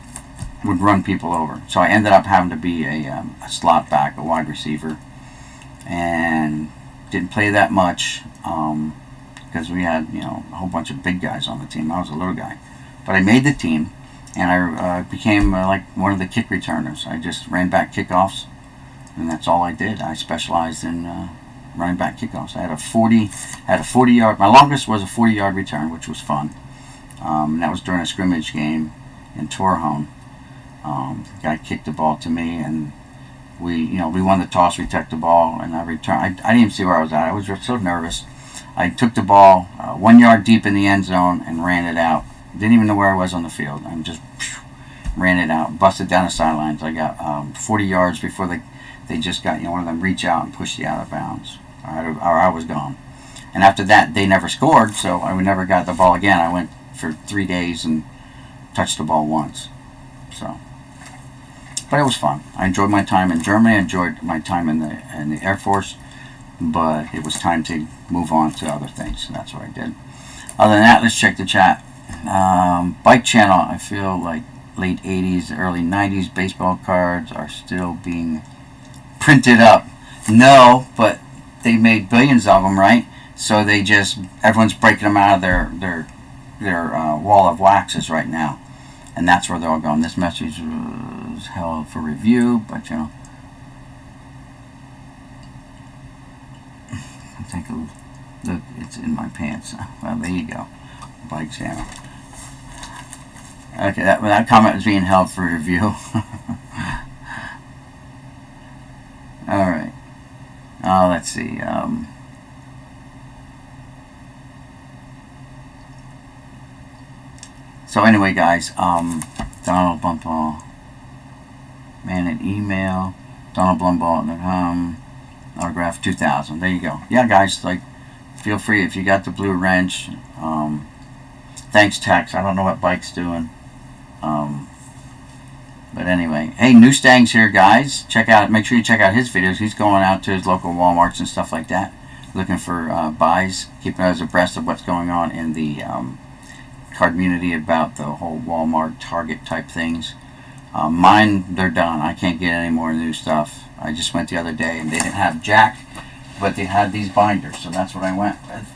S1: would run people over. So I ended up having to be a slot back, a wide receiver, and didn't play that much because we had a whole bunch of big guys on the team. I was a little guy, but I made the team, and I became like one of the kick returners. I just ran back kickoffs, and that's all I did. I specialized in running back kickoffs. I had a 40-yard. My longest was a 40-yard return, which was fun. And that was during a scrimmage game in Torrejon. The guy kicked the ball to me, and we won the toss. We took the ball, and I returned. I didn't even see where I was at. I was just so nervous. I took the ball 1 yard deep in the end zone and ran it out. Didn't even know where I was on the field. I just ran it out, busted down the sidelines. I got 40 yards before they just got one of them reach out and push you out of bounds. Or I was gone. And after that, they never scored, so I never got the ball again. I went for 3 days and touched the ball once. So, but it was fun. I enjoyed my time in Germany. I enjoyed my time in the Air Force. But it was time to move on to other things. So that's what I did. Other than that, let's check the chat. Bike Channel, I feel like late 80s, early 90s baseball cards are still being printed up. No, but they made billions of them, right? So they just, everyone's breaking them out of their wall of waxes right now. And that's where they're all going. This message was held for review, but you know, take a look. It's in my pants. Well, there you go. Bike Channel. Okay, that comment was being held for review. All right. Let's see. So anyway, guys, Donald Blumball, man, an email, DonaldBlumball.com, autograph 2000. There you go. Yeah, guys, like, feel free if you got the blue wrench. Thanks, Tex. I don't know what Bike's doing. But anyway, hey, Newstang's here, guys. Check out. Make sure you check out his videos. He's going out to his local Walmarts and stuff like that, looking for buys, keeping us abreast of what's going on in the card community about the whole Walmart, Target type things. Mine, they're done. I can't get any more new stuff. I just went the other day and they didn't have Jack, but they had these binders, so that's what I went with.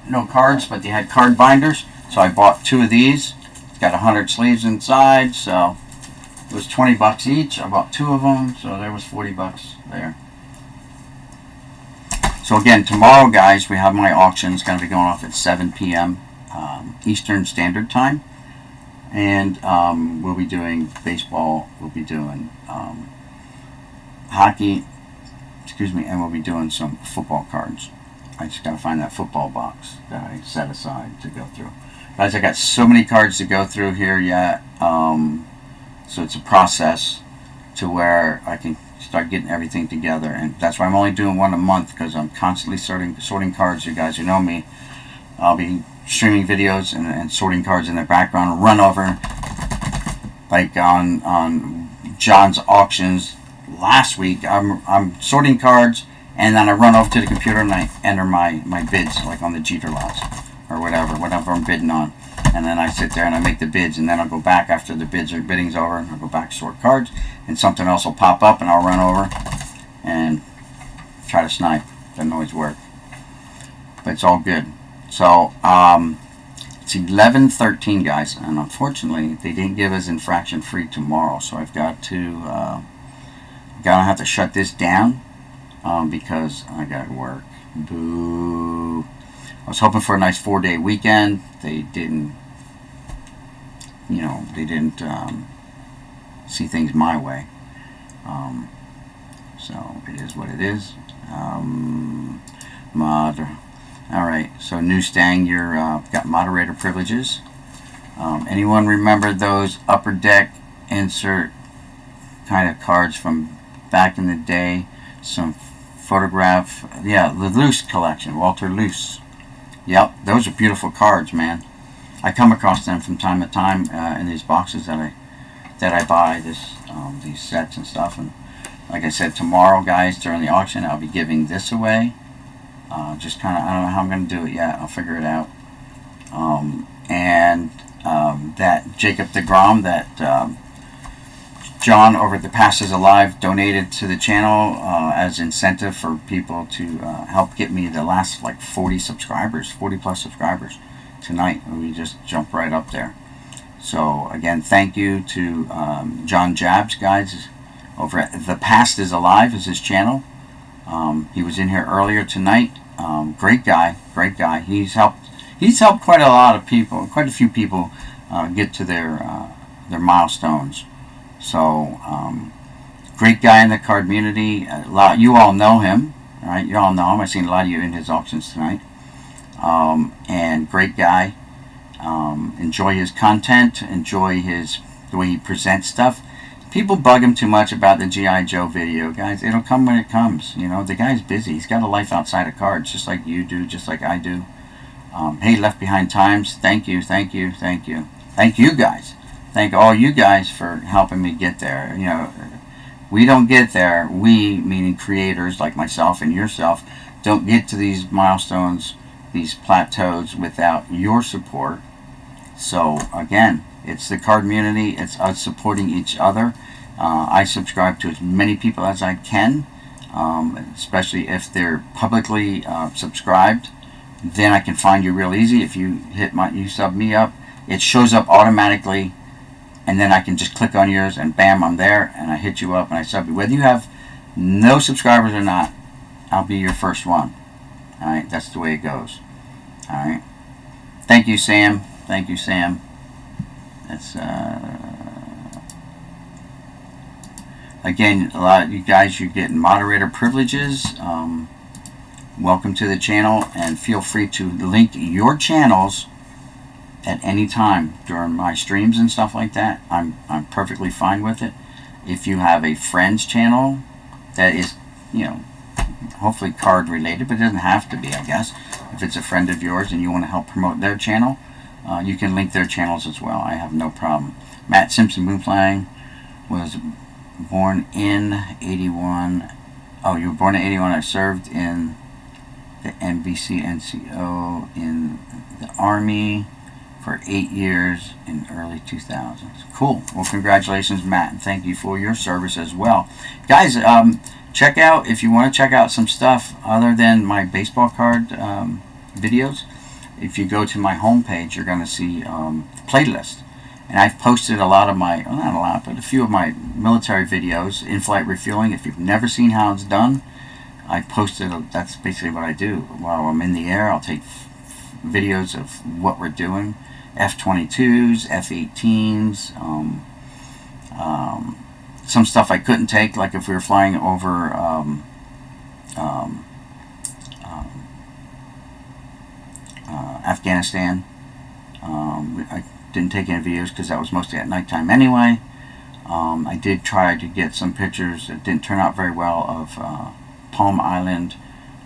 S1: No cards, but they had card binders, so I bought 2 of these. It's got 100 sleeves inside, so it was 20 bucks each. I bought 2 of them, so there was 40 bucks there. So again, tomorrow, guys, we have my auction. It's going to be going off at 7 p.m. Eastern Standard Time. And we'll be doing baseball, we'll be doing hockey, and we'll be doing some football cards. I just got to find that football box that I set aside to go through. Guys, I got so many cards to go through here yet. So it's a process to where I can start getting everything together. And that's why I'm only doing one a month, because I'm constantly sorting cards. You guys who know me, I'll be streaming videos and sorting cards in the background. Run over, like on John's auctions last week. I'm sorting cards, and then I run over to the computer and I enter my bids, like on the Jeter lots or whatever I'm bidding on. And then I sit there and I make the bids, and then I'll go back after the bidding's over, and I'll go back, sort cards, and something else will pop up, and I'll run over and try to snipe. Doesn't always work, but it's all good. So it's 11:13, guys, and unfortunately they didn't give us infraction free tomorrow, so I've got to have to shut this down because I got work. Boo. I was hoping for a nice 4-day weekend. They didn't, see things my way. So it is what it is. Alright, so Newstang, you're got moderator privileges. Anyone remember those Upper Deck insert kind of cards from back in the day? Some photograph, yeah, the Luce collection, Walter Luce. Yep, those are beautiful cards, man. I come across them from time to time in these boxes that I buy, these sets and stuff. And like I said, tomorrow, guys, during the auction, I'll be giving this away. Just kind of, I don't know how I'm going to do it yet. I'll figure it out. That Jacob deGrom that John over at The Past is Alive donated to the channel as incentive for people to help get me the last like 40 plus subscribers tonight. We just jump right up there. So again, thank you to John Jabs, guys, over at The Past is Alive is his channel. He was in here earlier tonight. Great guy. He's helped quite a few people get to their milestones. So, great guy in the card community. You all know him, right? You all know him. I've seen a lot of you in his auctions tonight. And great guy. Enjoy his content. Enjoy the way he presents stuff. People bug him too much about the G.I. Joe video, guys. It'll come when it comes. The guy's busy. He's got a life outside of cards, just like you do, just like I do. Hey, Left Behind Times, thank you. Thank you guys. Thank all you guys for helping me get there. We don't get there. We, meaning creators like myself and yourself, don't get to these milestones, these plateaus, without your support. So again, it's the card community. It's us supporting each other. I subscribe to as many people as I can, especially if they're publicly subscribed. Then I can find you real easy. If you you sub me up, it shows up automatically, and then I can just click on yours, and bam, I'm there, and I hit you up, and I sub you. Whether you have no subscribers or not, I'll be your first one. All right, that's the way it goes. All right. Thank you, Sam. Thank you, Sam. That's again, a lot of you guys, you're getting moderator privileges. Welcome to the channel, and feel free to link your channels at any time during my streams and stuff like that. I'm perfectly fine with it. If you have a friend's channel that is, you know, hopefully card related, but it doesn't have to be, I guess. If it's a friend of yours and you want to help promote their channel, you can link their channels as well. I have no problem. Matt Simpson Boomflying was born in 81. Oh, you were born in 81. I served in the NBC NCO in the Army for 8 years in early 2000s. Cool. Well, congratulations, Matt, and thank you for your service as well. Guys, check out, if you want to check out some stuff other than my baseball card videos, if you go to my homepage, you're going to see playlist. And I've posted a lot of my, well, not a lot, but a few of my military videos, in-flight refueling. If you've never seen how it's done, I posted, that's basically what I do. While I'm in the air, I'll take videos of what we're doing. F-22s, F-18s, some stuff I couldn't take, like if we were flying over Afghanistan. I didn't take any videos because that was mostly at nighttime anyway. I did try to get some pictures. It didn't turn out very well of Palm Island,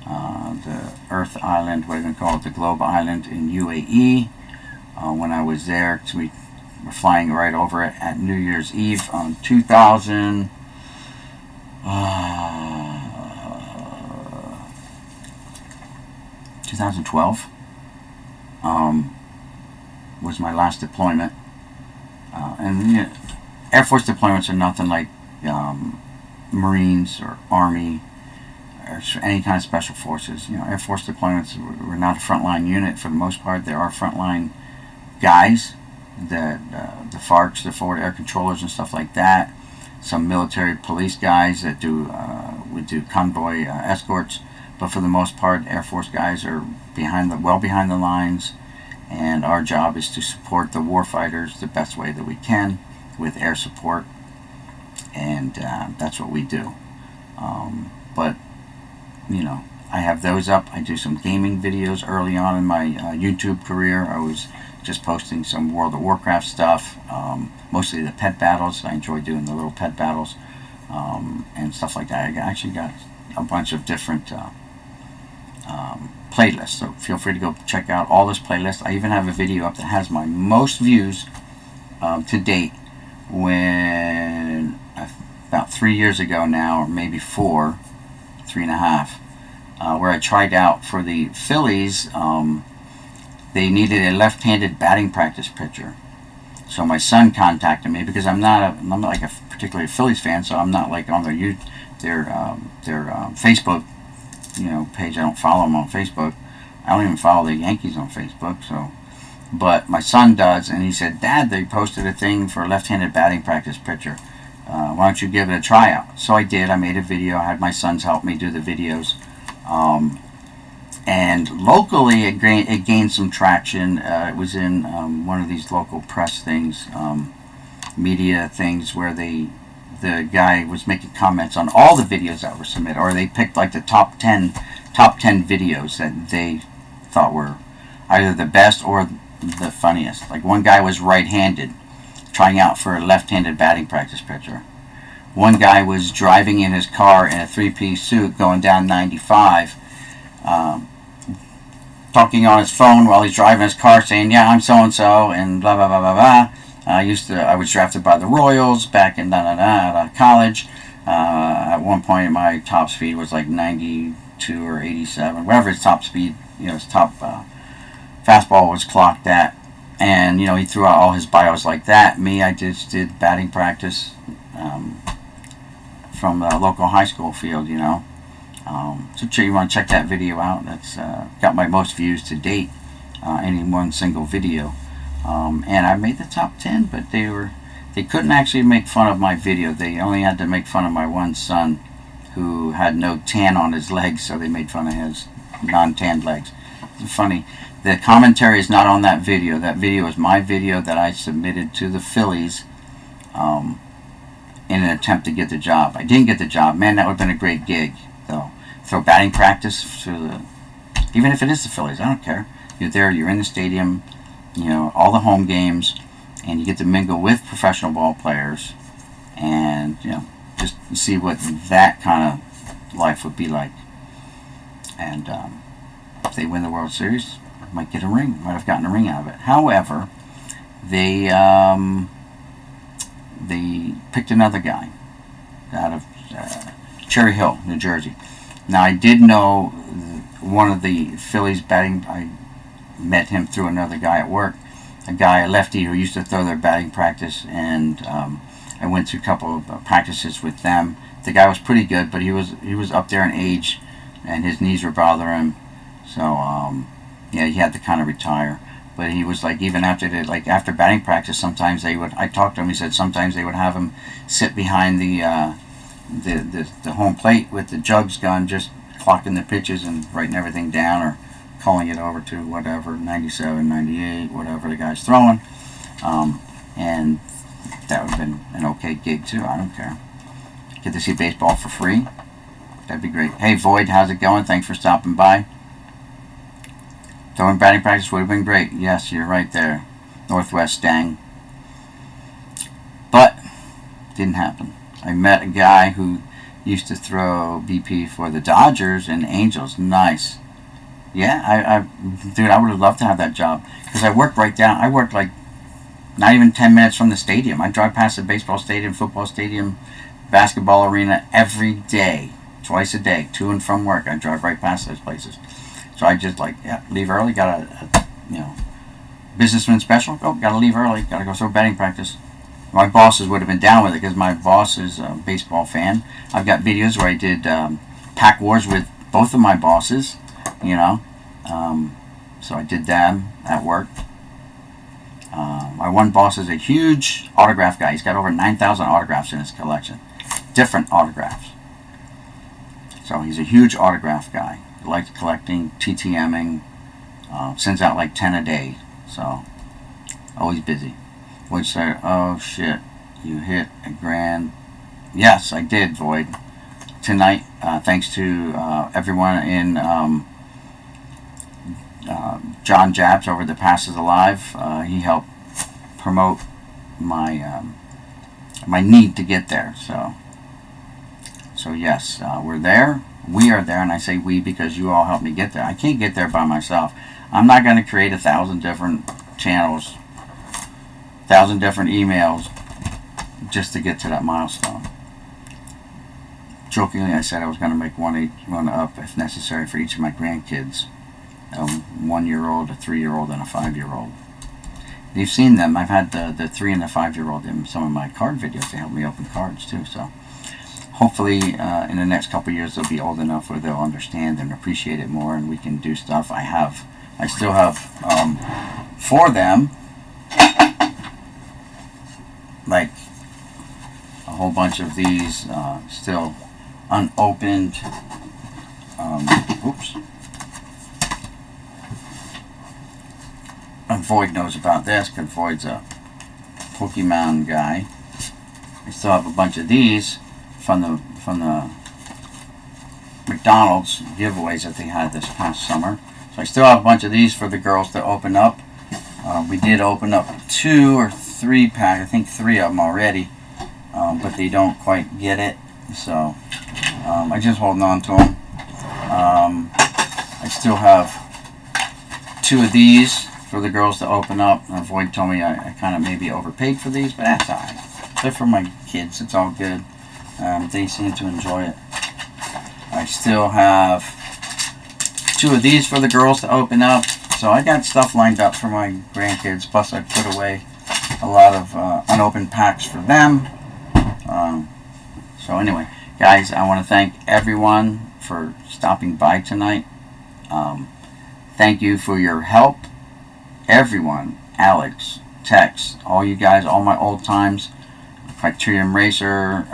S1: the Earth Island, what do you call it, the Globe Island in UAE. When I was there, we were flying right over it at New Year's Eve on 2012. Was my last deployment. And you know, Air Force deployments are nothing like Marines or Army or any kind of special forces. You know, Air Force deployments, we're not a frontline unit for the most part. There are frontline guys, that the FARCs, the forward air controllers and stuff like that. Some military police guys that would do convoy escorts. But for the most part, Air Force guys are well behind the lines, and our job is to support the warfighters the best way that we can with air support, and that's what we do. But you know, I have those up. I do some gaming videos early on in my YouTube career. I was just posting some World of Warcraft stuff, mostly the pet battles. I enjoy doing the little pet battles and stuff like that. I actually got a bunch of different playlists, so feel free to go check out all this playlist. I even have a video up that has my most views to date, when about 3 years ago now, or maybe 3.5, where I tried out for the Phillies. They needed a left-handed batting practice pitcher, so my son contacted me, because I'm not like a particularly Phillies fan, so I'm not like on their Facebook, you know, page. I don't follow them on Facebook. I don't even follow the Yankees on Facebook. So, but my son does, and he said, "Dad, they posted a thing for a left-handed batting practice pitcher. Why don't you give it a tryout?" So I did. I made a video. I had my sons help me do the videos. And locally, it gained some traction. It was in one of these local press things, media things, where the guy was making comments on all the videos that were submitted, or they picked like the top 10 videos that they thought were either the best or the funniest. Like one guy was right-handed, trying out for a left-handed batting practice pitcher. One guy was driving in his car in a three-piece suit going down 95. Talking on his phone while he's driving his car, saying, "Yeah, I'm so and so," and blah blah blah blah blah. I was drafted by the Royals back in college. At one point, my top speed was like 92 or 87, whatever his top speed, his top fastball was clocked at. And, he threw out all his bios like that. Me, I just did batting practice from the local high school field, So you want to check that video out. That's got my most views to date, any one single video. And I made the top 10, but they couldn't actually make fun of my video. They only had to make fun of my one son who had no tan on his legs, so they made fun of his non-tanned legs. It's funny. The commentary is not on that video. That video is my video that I submitted to the Phillies in an attempt to get the job. I didn't get the job. Man, that would have been a great gig, though. Throw batting practice even if it is the Phillies, I don't care. You're there, you're in the stadium, all the home games, and you get to mingle with professional ball players and, just see what that kind of life would be like. And if they win the World Series, might get a ring. Might have gotten a ring out of it. However, they picked another guy out of Cherry Hill, New Jersey. Now, I did know one of the Phillies batting. I met him through another guy at work, a lefty who used to throw their batting practice, and I went through a couple of practices with them. The guy was pretty good, but he was up there in age, and his knees were bothering him. So he had to kind of retire. But he was like, even after after batting practice, sometimes I talked to him. He said sometimes they would have him sit behind the home plate with the jugs gun, just clocking the pitches and writing everything down, or calling it over to whatever 97, 98, whatever the guy's throwing. And that would have been an okay gig too. I don't care. Get to see baseball for free. That'd be great. Hey Void, how's it going? Thanks for stopping by. Throwing batting practice would have been great. Yes, you're right there. Northwest Stang. But didn't happen. I met a guy who used to throw BP for the Dodgers and Angels. Nice. Yeah, dude, I would have loved to have that job. Because I worked right down. I worked like not even 10 minutes from the stadium. I drive past the baseball stadium, football stadium, basketball arena every day. Twice a day, to and from work. I drive right past those places. So I just leave early. Got a businessman special. Oh, got to leave early. Got to go throw batting practice. My bosses would have been down with it because my boss is a baseball fan. I've got videos where I did pack wars with both of my bosses, so I did them at work. My one boss is a huge autograph guy. He's got over 9,000 autographs in his collection. Different autographs. So he's a huge autograph guy. He likes collecting, TTMing, sends out like 10 a day. So, always busy. Void said, oh shit, you hit a grand. Yes, I did, Void. Tonight, thanks to everyone in John Jabs over the Passes Alive. He helped promote my my need to get there. So yes, we're there. We are there, and I say we because you all helped me get there. I can't get there by myself. I'm not going to create 1,000 different channels, 1,000 different emails just to get to that milestone. Jokingly, I said I was going to make one up if necessary for each of my grandkids. A 1-year-old, a 3-year-old, and a 5-year-old. You've seen them. I've had the 3 and the 5-year-old in some of my card videos. They help me open cards too. So hopefully in the next couple of years they'll be old enough where they'll understand and appreciate it more, and we can do stuff. I still have for them like a whole bunch of these still unopened. Oops. And Void knows about this because Void's a Pokemon guy. I still have a bunch of these from the McDonald's giveaways that they had this past summer. So I still have a bunch of these for the girls to open up. We did open up 2 or 3 pack, I think 3 of them already, but they don't quite get it. So I just holding on to them. I still have 2 of these for the girls to open up. Void told me I kind of maybe overpaid for these, but that's alright. They're for my kids. It's all good. They seem to enjoy it. I still have 2 of these for the girls to open up. So I got stuff lined up for my grandkids. Plus I put away a lot of unopened packs for them. So anyway, guys, I want to thank everyone for stopping by tonight. Thank you for your help. Everyone, Alex, Tex, all you guys, all my old times, Criterion Racer,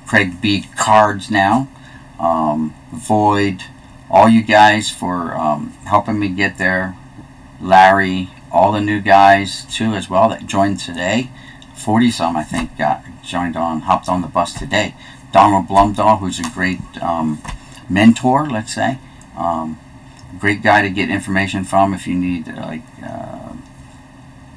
S1: Craig B. Cards now, Void, all you guys for helping me get there. Larry, all the new guys too as well that joined today. 40 some I think hopped on the bus today. Donald Blumdahl, who's a great mentor, let's say. Great guy to get information from if you need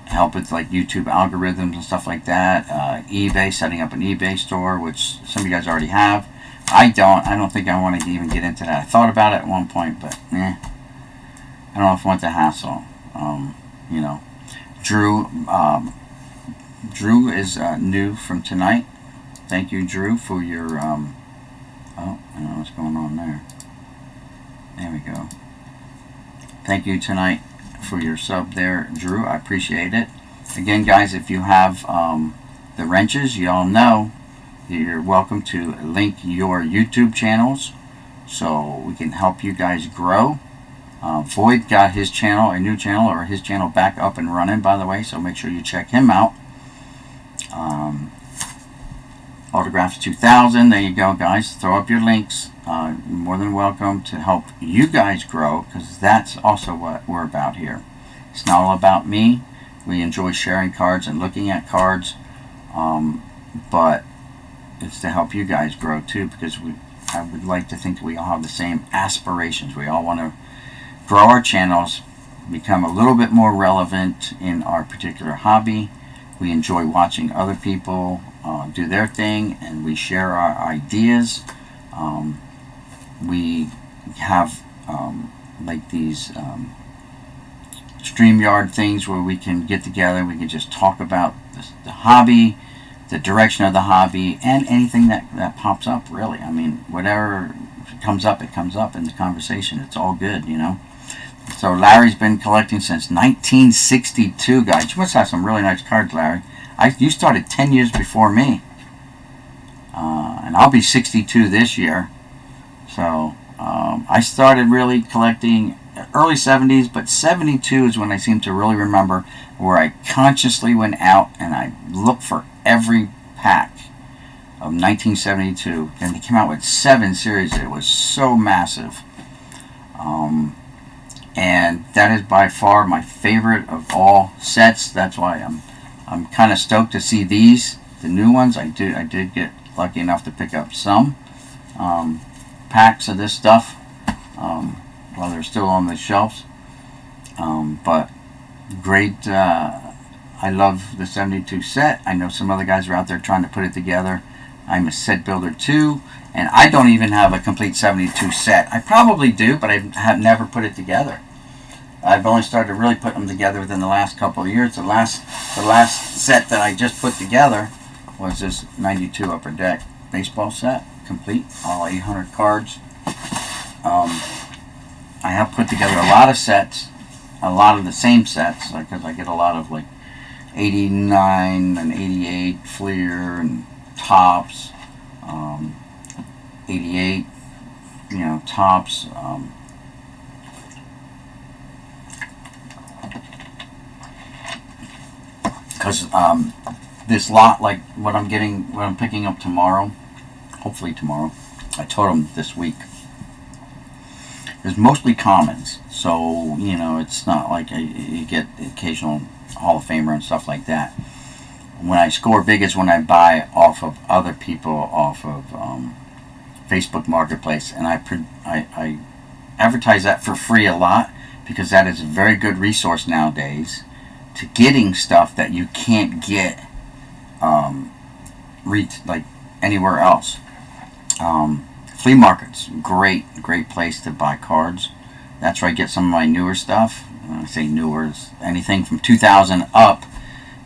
S1: help with like YouTube algorithms and stuff like that. eBay, setting up an eBay store, which some of you guys already have. I don't think I want to even get into that. I thought about it at one point, but I don't know if I want the hassle. Drew is new from tonight. Thank you, Drew, for your I don't know what's going on there. There we go. Thank you tonight for your sub there, Drew. I appreciate it. Again, guys, if you have the wrenches, you all know you're welcome to link your YouTube channels so we can help you guys grow. Void got his channel, a new channel, or his channel back up and running, by the way, so make sure you check him out. Autographs 2000, there you go, guys. Throw up your links. You're more than welcome to help you guys grow, because that's also what we're about here. It's not all about me. We enjoy sharing cards and looking at cards, but it's to help you guys grow too, because I would like to think that we all have the same aspirations. We all want to grow our channels, become a little bit more relevant in our particular hobby. We enjoy watching other people do their thing, and we share our ideas. We have like these StreamYard things where we can get together, we can just talk about the hobby, the direction of the hobby, and anything that pops up, really. I mean, whatever comes up, it comes up in the conversation. It's all good, So Larry's been collecting since 1962, guys. You must have some really nice cards, Larry. You started 10 years before me. And I'll be 62 this year. So I started really collecting early 70s, but 72 is when I seem to really remember where I consciously went out and I looked for every pack of 1972. And they came out with 7 series. It was so massive. And that is by far my favorite of all sets. That's why I'm kind of stoked to see these, the new ones. I did get lucky enough to pick up some packs of this stuff while they're still on the shelves. But great. I love the 72 set. I know some other guys are out there trying to put it together. I'm a set builder too, and I don't even have a complete 72 set. I probably do, but I have never put it together. I've only started to really put them together within the last couple of years. The last set that I just put together was this 92 Upper Deck baseball set, complete, all 800 cards. I have put together a lot of sets, a lot of the same sets, because I get a lot of like 89 and 88 Fleer and Tops, 88, Tops. Because this lot, like what I'm picking up tomorrow, hopefully tomorrow, I told them this week, is mostly commons. So, it's not like you get the occasional Hall of Famer and stuff like that. When I score big is when I buy off of other people, off of Facebook Marketplace, and I advertise that for free a lot, because that is a very good resource nowadays to getting stuff that you can't get like anywhere else. Flea markets, great place to buy cards. That's where I get some of my newer stuff. When I say newer, anything from 2000 up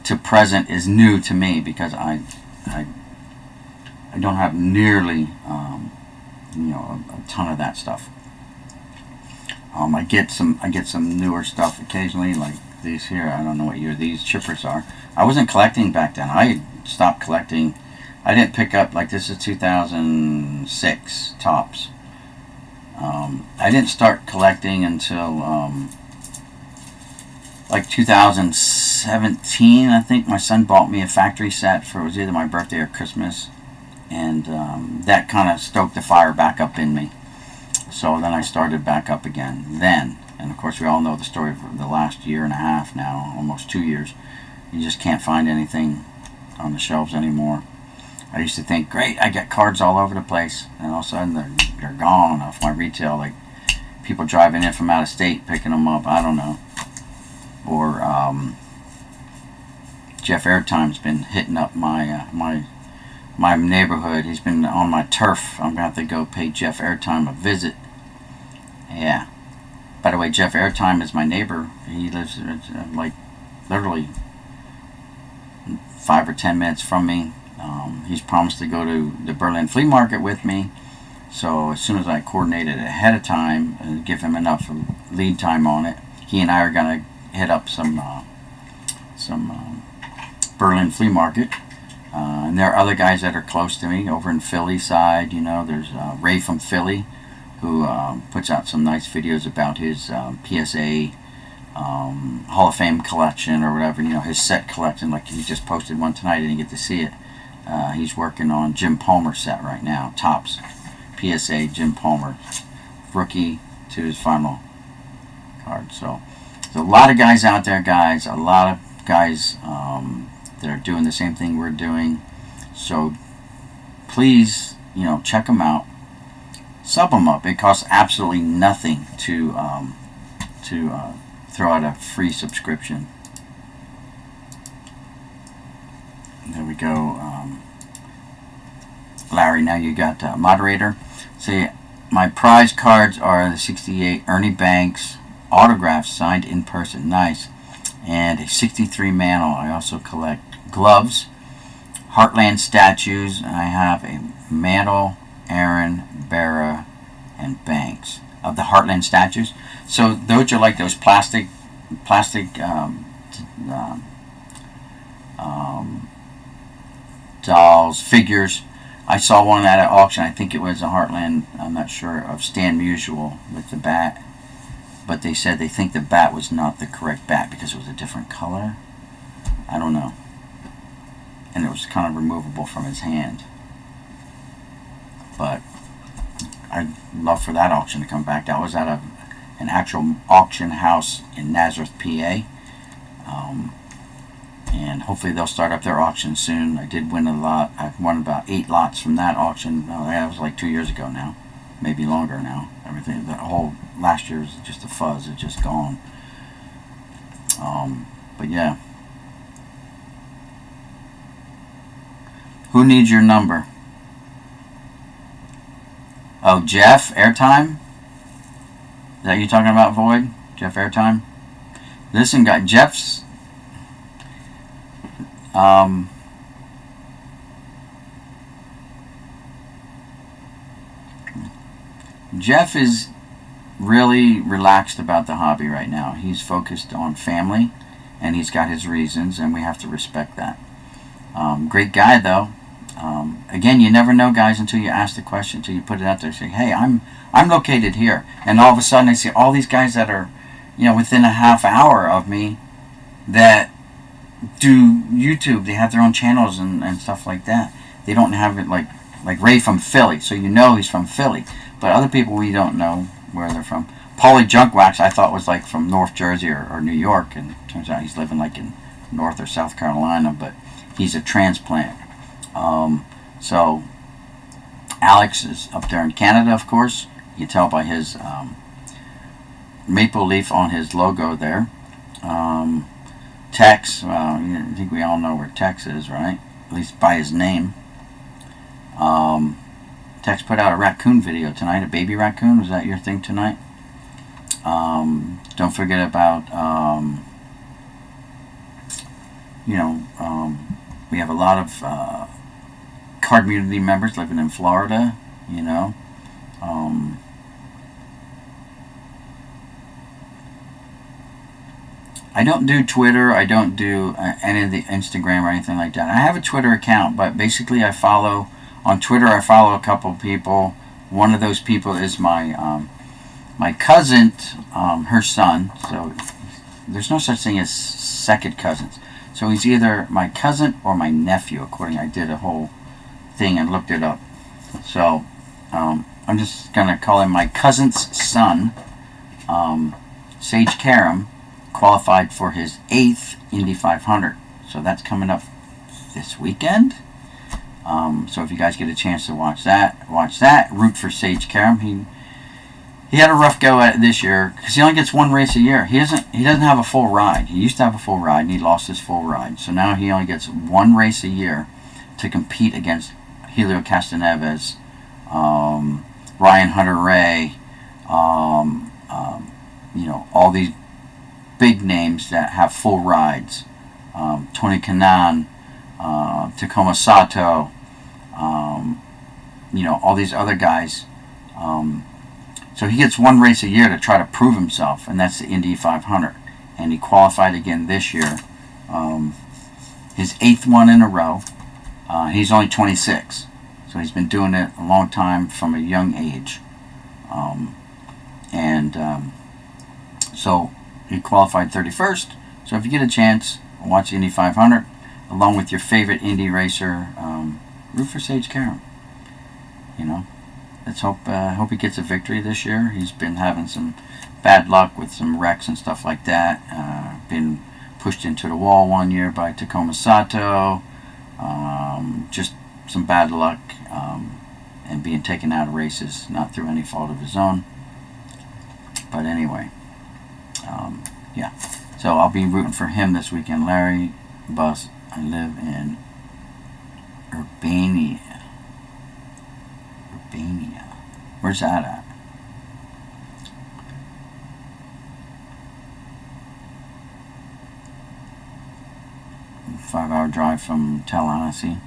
S1: to present is new to me, because I I don't have nearly, a ton of that stuff. I get some newer stuff occasionally, like these here. I don't know what year these chippers are. I wasn't collecting back then. I stopped collecting. I didn't pick up, like, this is 2006 tops. I didn't start collecting until like 2017. I think my son bought me a factory set for, it was either my birthday or Christmas, and that kind of stoked the fire back up in me. So then I started back up again then. And of course we all know the story of the last year and a half now, almost 2 years. You just can't find anything on the shelves anymore. I used to think, great, I get cards all over the place, and all of a sudden they're gone off my retail, like people driving in from out of state picking them up, I don't know. Or Jeff Airtime's been hitting up my neighborhood. He's been on my turf. I'm gonna have to go pay Jeff Airtime a visit. Yeah. By the way, Jeff Airtime is my neighbor. He lives like literally 5 or 10 minutes from me. He's promised to go to the Berlin Flea Market with me. So as soon as I coordinate it ahead of time and give him enough lead time on it, he and I are gonna hit up some Berlin Flea Market. And there are other guys that are close to me over in Philly side. There's Ray from Philly, who puts out some nice videos about his PSA Hall of Fame collection or whatever. His set collection. Like he just posted one tonight. I didn't get to see it. He's working on Jim Palmer set right now. Tops PSA Jim Palmer, rookie to his final card. So there's a lot of guys out there, guys. A lot of guys that are doing the same thing we're doing. So please, check them out. Sub them up. It costs absolutely nothing to throw out a free subscription. There we go. Larry, now you got moderator. See, my prize cards are the 68 Ernie Banks autographs signed in person. Nice. And a 63 Mantle. I also collect gloves, Heartland statues, and I have a Mantle, Aaron, Berra, and Banks of the Heartland statues. So those are like those plastic dolls, figures. I saw one at an auction. I think it was a Heartland, I'm not sure, of Stan Musial with the bat. But they said they think the bat was not the correct bat because it was a different color. I don't know. And it was kind of removable from his hand. But I'd love for that auction to come back. That was at an actual auction house in Nazareth, PA. And hopefully they'll start up their auction soon. I did win a lot. I've won about 8 lots from that auction. That was like 2 years ago now. Maybe longer now. Everything, the whole last year was just a fuzz. It's just gone. But yeah. Who needs your number? Oh, Jeff Airtime? Is that you talking about, Void? Jeff Airtime? Listen, guy, Jeff's Jeff is really relaxed about the hobby right now. He's focused on family, and he's got his reasons, and we have to respect that. Great guy, though. Again, you never know, guys, until you ask the question, until you put it out there. Say, hey, I'm located here, and all of a sudden I see all these guys that are, within a half hour of me, that do YouTube. They have their own channels and stuff like that. They don't have it like Ray from Philly, so he's from Philly. But other people, we don't know where they're from. Paulie Junkwax, I thought was like from North Jersey or New York, and it turns out he's living like in North or South Carolina, but he's a transplant. So Alex is up there in Canada, of course. You can tell by his maple leaf on his logo there. Tex, I think we all know where Tex is, right? At least by his name. Tex put out a raccoon video tonight, a baby raccoon. Was that your thing tonight? Don't forget about, we have a lot of card community members living in Florida, you know. I don't do Twitter. I don't do any of the Instagram or anything like that. I have a Twitter account, but basically I follow, on Twitter I follow a couple of people. One of those people is my my cousin, her son. So there's no such thing as second cousins. So he's either my cousin or my nephew, according, I did a whole thing and looked it up. So I'm just going to call him my cousin's son. Sage Karam qualified for his 8th Indy 500. So that's coming up this weekend. So if you guys get a chance to watch that. Root for Sage Karam. He had a rough go at it this year because he only gets one race a year. He doesn't have a full ride. He used to have a full ride and he lost his full ride. So now he only gets one race a year to compete against Helio Castroneves, Ryan Hunter-Reay, all these big names that have full rides. Tony Kanaan, Takuma Sato, all these other guys. So he gets one race a year to try to prove himself, and that's the Indy 500. And he qualified again this year. His 8th one in a row. He's only 26. So he's been doing it a long time from a young age. So he qualified 31st. So if you get a chance, watch Indy 500 along with your favorite Indy racer. Root for Sage Karam. Let's hope he gets a victory this year. He's been having some bad luck with some wrecks and stuff like that. Been pushed into the wall one year by Takuma Sato. Just some bad luck and being taken out of races, not through any fault of his own. But anyway, yeah. So I'll be rooting for him this weekend. Larry Buss. I live in Urbana. Where's that at? A 5-hour drive from Tallahassee.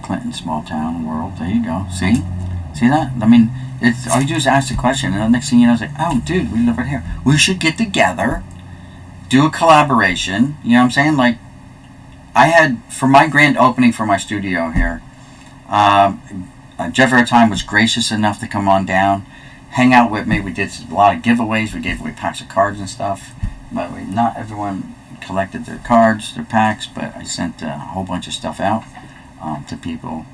S1: Clinton, small town world. There you go. See that? I mean, it's all you do is ask the question, and the next thing you know, it's like, oh, dude, we live right here. We should get together, do a collaboration. You know what I'm saying? Like, I had, for my grand opening for my studio here, Jeff Airtime was gracious enough to come on down, hang out with me. We did a lot of giveaways. We gave away packs of cards and stuff. But not everyone collected their cards, their packs, but I sent a whole bunch of stuff out to people.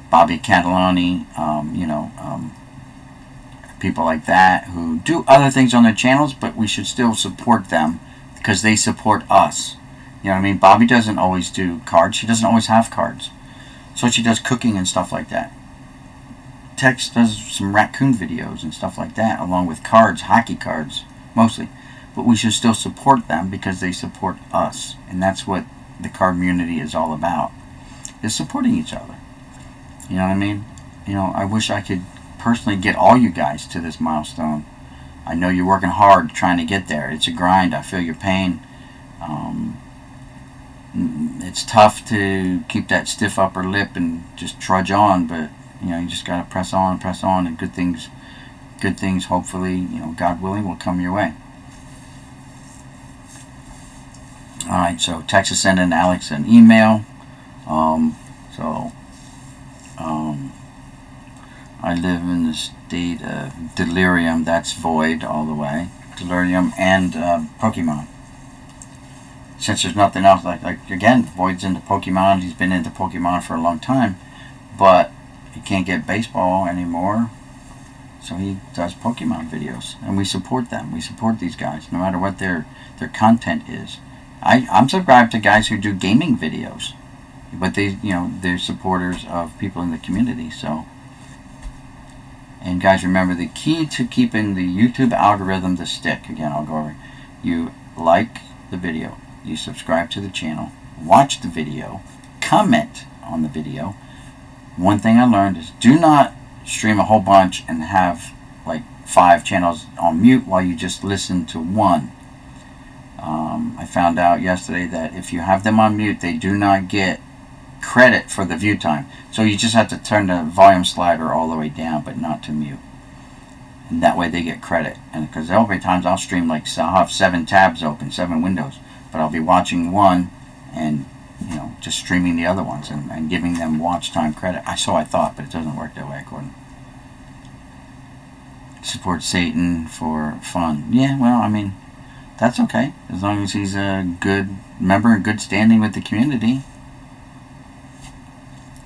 S1: Bobby Catalani, people like that who do other things on their channels, but we should still support them because they support us. You know what I mean? Bobby doesn't always do cards. She doesn't always have cards. So she does cooking and stuff like that. Tex does some raccoon videos and stuff like that, along with cards, hockey cards, mostly. But we should still support them because they support us. And that's what the card community is all about, is supporting each other. You know what I mean? I wish I could personally get all you guys to this milestone. I know you're working hard trying to get there. It's a grind. I feel your pain. It's tough to keep that stiff upper lip and just trudge on, but you just gotta press on, and good things hopefully, God willing, will come your way. Alright, so Texas sending Alex an email. I live in the state of Delirium. That's Void all the way. Delirium and Pokemon. Since there's nothing else, like again, Void's into Pokemon. He's been into Pokemon for a long time, but he can't get baseball anymore, so he does Pokemon videos, and we support them. We support these guys, no matter what their content is. I'm subscribed to guys who do gaming videos, but they're supporters of people in the community. So, and guys, remember the key to keeping the YouTube algorithm to stick. Again, I'll go over. You like the video. You subscribe to the channel, watch the video, comment on the video. One thing I learned is do not stream a whole bunch and have like 5 channels on mute while you just listen to one. I found out yesterday that if you have them on mute, they do not get credit for the view time. So you just have to turn the volume slider all the way down, but not to mute. And that way they get credit. And because there'll be times I'll stream like, so I'll have 7 tabs open, 7 windows, but I'll be watching one and, you know, just streaming the other ones and giving them watch time credit. So I thought, but it doesn't work that way according. Support Satan for fun. Yeah, well, I mean, that's okay as long as he's a good member and good standing with the community.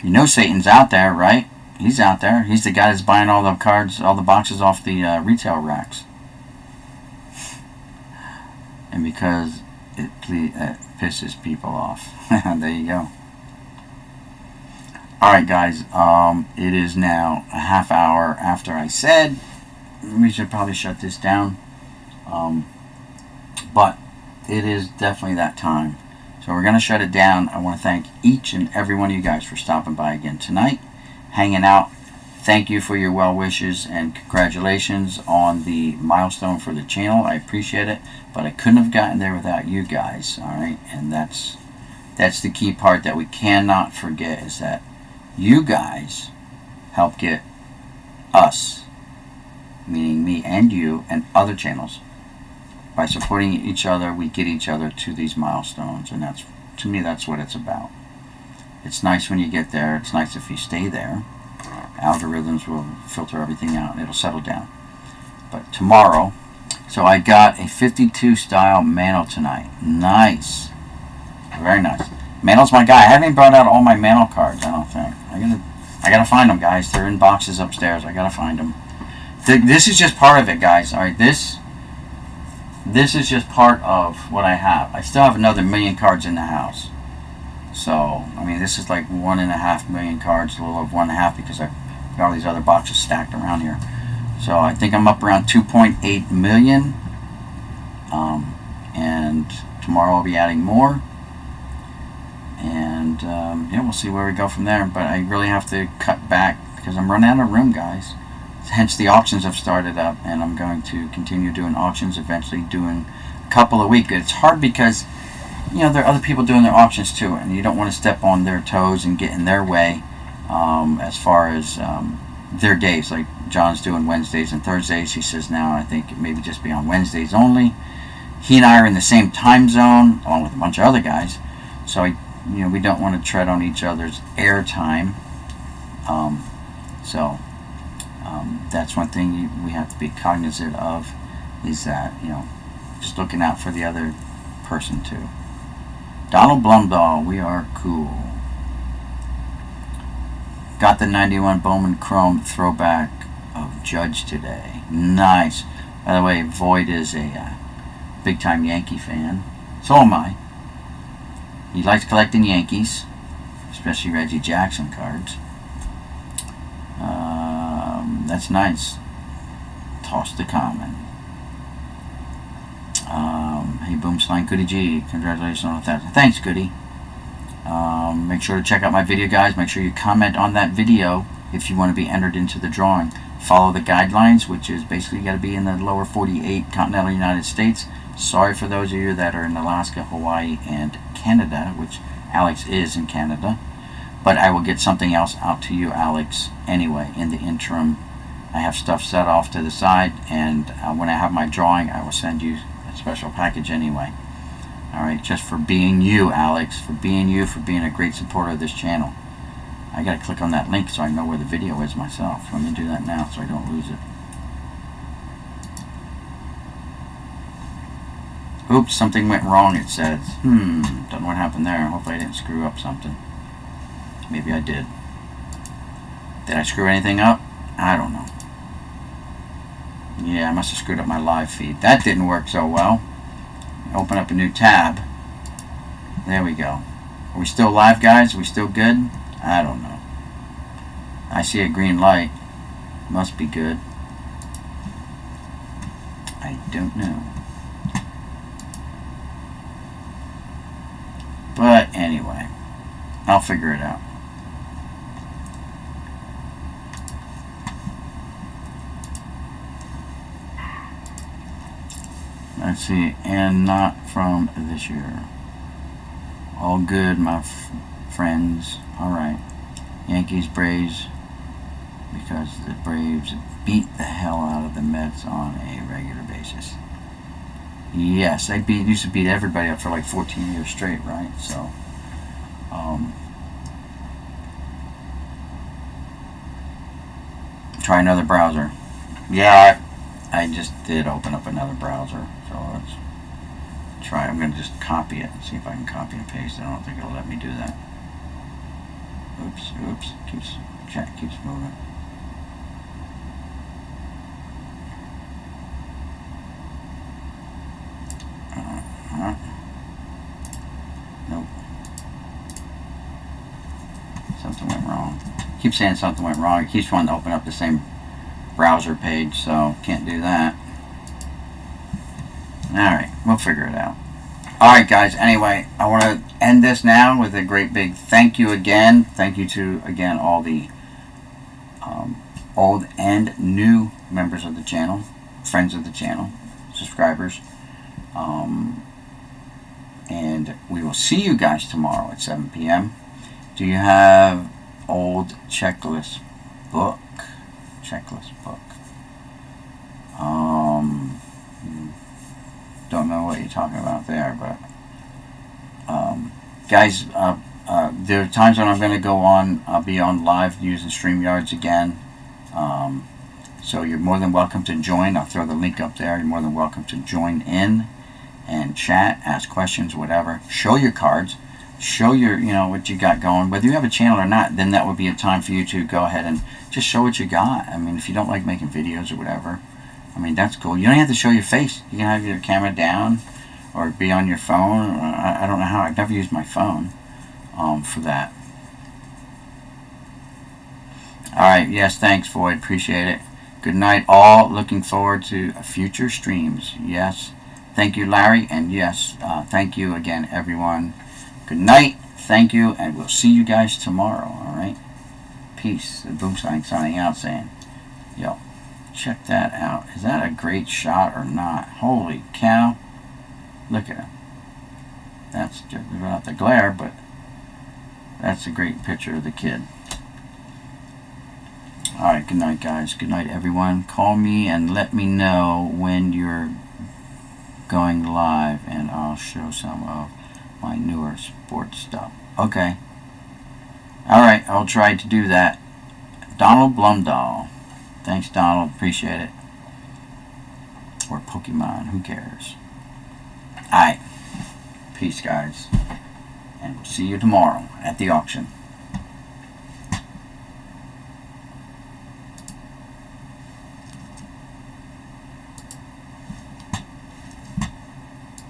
S1: You know Satan's out there, right? He's out there. He's the guy that's buying all the cards, all the boxes off the retail racks. And because it pisses people off. There you go. Alright guys, it is now a half hour after I said we should probably shut this down. But it is definitely that time. So we're going to shut it down. I want to thank each and every one of you guys for stopping by again tonight, hanging out. Thank you for your well wishes and congratulations on the milestone for the channel. I appreciate it, but I couldn't have gotten there without you guys. All right, and that's the key part that we cannot forget, is that you guys help get us, meaning me and you and other channels. By supporting each other, we get each other to these milestones, and that's, to me, that's what it's about. It's nice when you get there. It's nice if you stay there. Algorithms will filter everything out and it'll settle down. But tomorrow, so I got a 52 style Mantle tonight. Nice. Very nice. Mantle's my guy. I haven't even brought out all my Mantle cards, I don't think. I gotta find them, guys. They're in boxes upstairs. I gotta find them. This is just part of it, guys. Alright, this is just part of what I have. I still have another 1,000,000 cards in the house. So, I mean, this is like 1.5 million cards, a little over 1.5, because I've got all these other boxes stacked around here. So I think I'm up around 2.8 million. And tomorrow I'll be adding more. And yeah, we'll see where we go from there. But I really have to cut back because I'm running out of room, guys. Hence the auctions have started up, and I'm going to continue doing auctions, eventually doing a couple a week. It's hard because, you know, there are other people doing their auctions too, and you don't want to step on their toes and get in their way as far as their days. Like John's doing Wednesdays and Thursdays. He says now I think it maybe just be on Wednesdays only. He and I are in the same time zone, along with a bunch of other guys. So, you know, we don't want to tread on each other's air time. That's one thing we have to be cognizant of, is that, you know, just looking out for the other person too. Donald Blumdahl, we are cool. Got the 91 Bowman Chrome throwback of Judge today. Nice. By the way, Void is a big-time Yankee fan. So am I. He likes collecting Yankees, especially Reggie Jackson cards. That's nice. Toss the common. Hey, Boomslang, Goody G, congratulations on 1,000. Thanks, Goody. Make sure to check out my video, guys. Make sure you comment on that video if you want to be entered into the drawing. Follow the guidelines, which is basically you got to be in the lower 48 continental United States. Sorry for those of you that are in Alaska, Hawaii, and Canada, which Alex is in Canada. But I will get something else out to you, Alex, anyway, in the interim. I have stuff set off to the side, and when I have my drawing, I will send you a special package anyway. Alright, just for being you, Alex, for being you, for being a great supporter of this channel. I gotta click on that link so I know where the video is myself. Let me do that now so I don't lose it. Oops, something went wrong, it says. Don't know what happened there. Hopefully I didn't screw up something. Maybe I did. Did I screw anything up? I don't know. Yeah, I must have screwed up my live feed. That didn't work so well. Open up a new tab. There we go. Are we still live, guys? Are we still good? I don't know. I see a green light. Must be good. I don't know. But anyway, I'll figure it out. Let's see, and not from this year. All good, my friends. All right. Yankees, Braves, because the Braves beat the hell out of the Mets on a regular basis. Yes, they used to beat everybody up for like 14 years straight, right? So, try another browser. Yeah, I just did open up another browser, so let's try. I'm going to just copy it and see if I can copy and paste it. I don't think it'll let me do that. Oops. Chat keeps moving. Nope. Something went wrong. Keep saying something went wrong. It keeps wanting to open up the same browser page, so can't do that. Alright, we'll figure it out. Alright guys, anyway, I want to end this now with a great big thank you again. Thank you to, again, all the old and new members of the channel, friends of the channel, subscribers. And we will see you guys tomorrow at 7 p.m. Do you have old checklist book? Don't know what you're talking about there, but guys, there are times when I'm going to go on. I'll be on live using StreamYards again. So you're more than welcome to join. I'll throw the link up there. You're more than welcome to join in and chat, ask questions, whatever. Show your cards. Show your, what you got going. Whether you have a channel or not, then that would be a time for you to go ahead and just show what you got. I mean, if you don't like making videos or whatever, I mean, that's cool. You don't have to show your face. You can have your camera down or be on your phone. I don't know how. I've never used my phone for that. Alright, yes, thanks, Void. Appreciate it. Good night, all. Looking forward to future streams. Yes. Thank you, Larry. And yes, thank you again, everyone. Good night. Thank you. And we'll see you guys tomorrow. Alright? Peace. The Boomslang signing out saying, yo, check that out. Is that a great shot or not? Holy cow. Look at him. That's just about the glare, but that's a great picture of the kid. Alright, good night, guys. Good night, everyone. Call me and let me know when you're going live, and I'll show some of my newer sports stuff. Okay. Alright, I'll try to do that. Donald Blumdahl. Thanks, Donald. Appreciate it. Or Pokemon. Who cares? Alright. Peace, guys. And we'll see you tomorrow at the auction.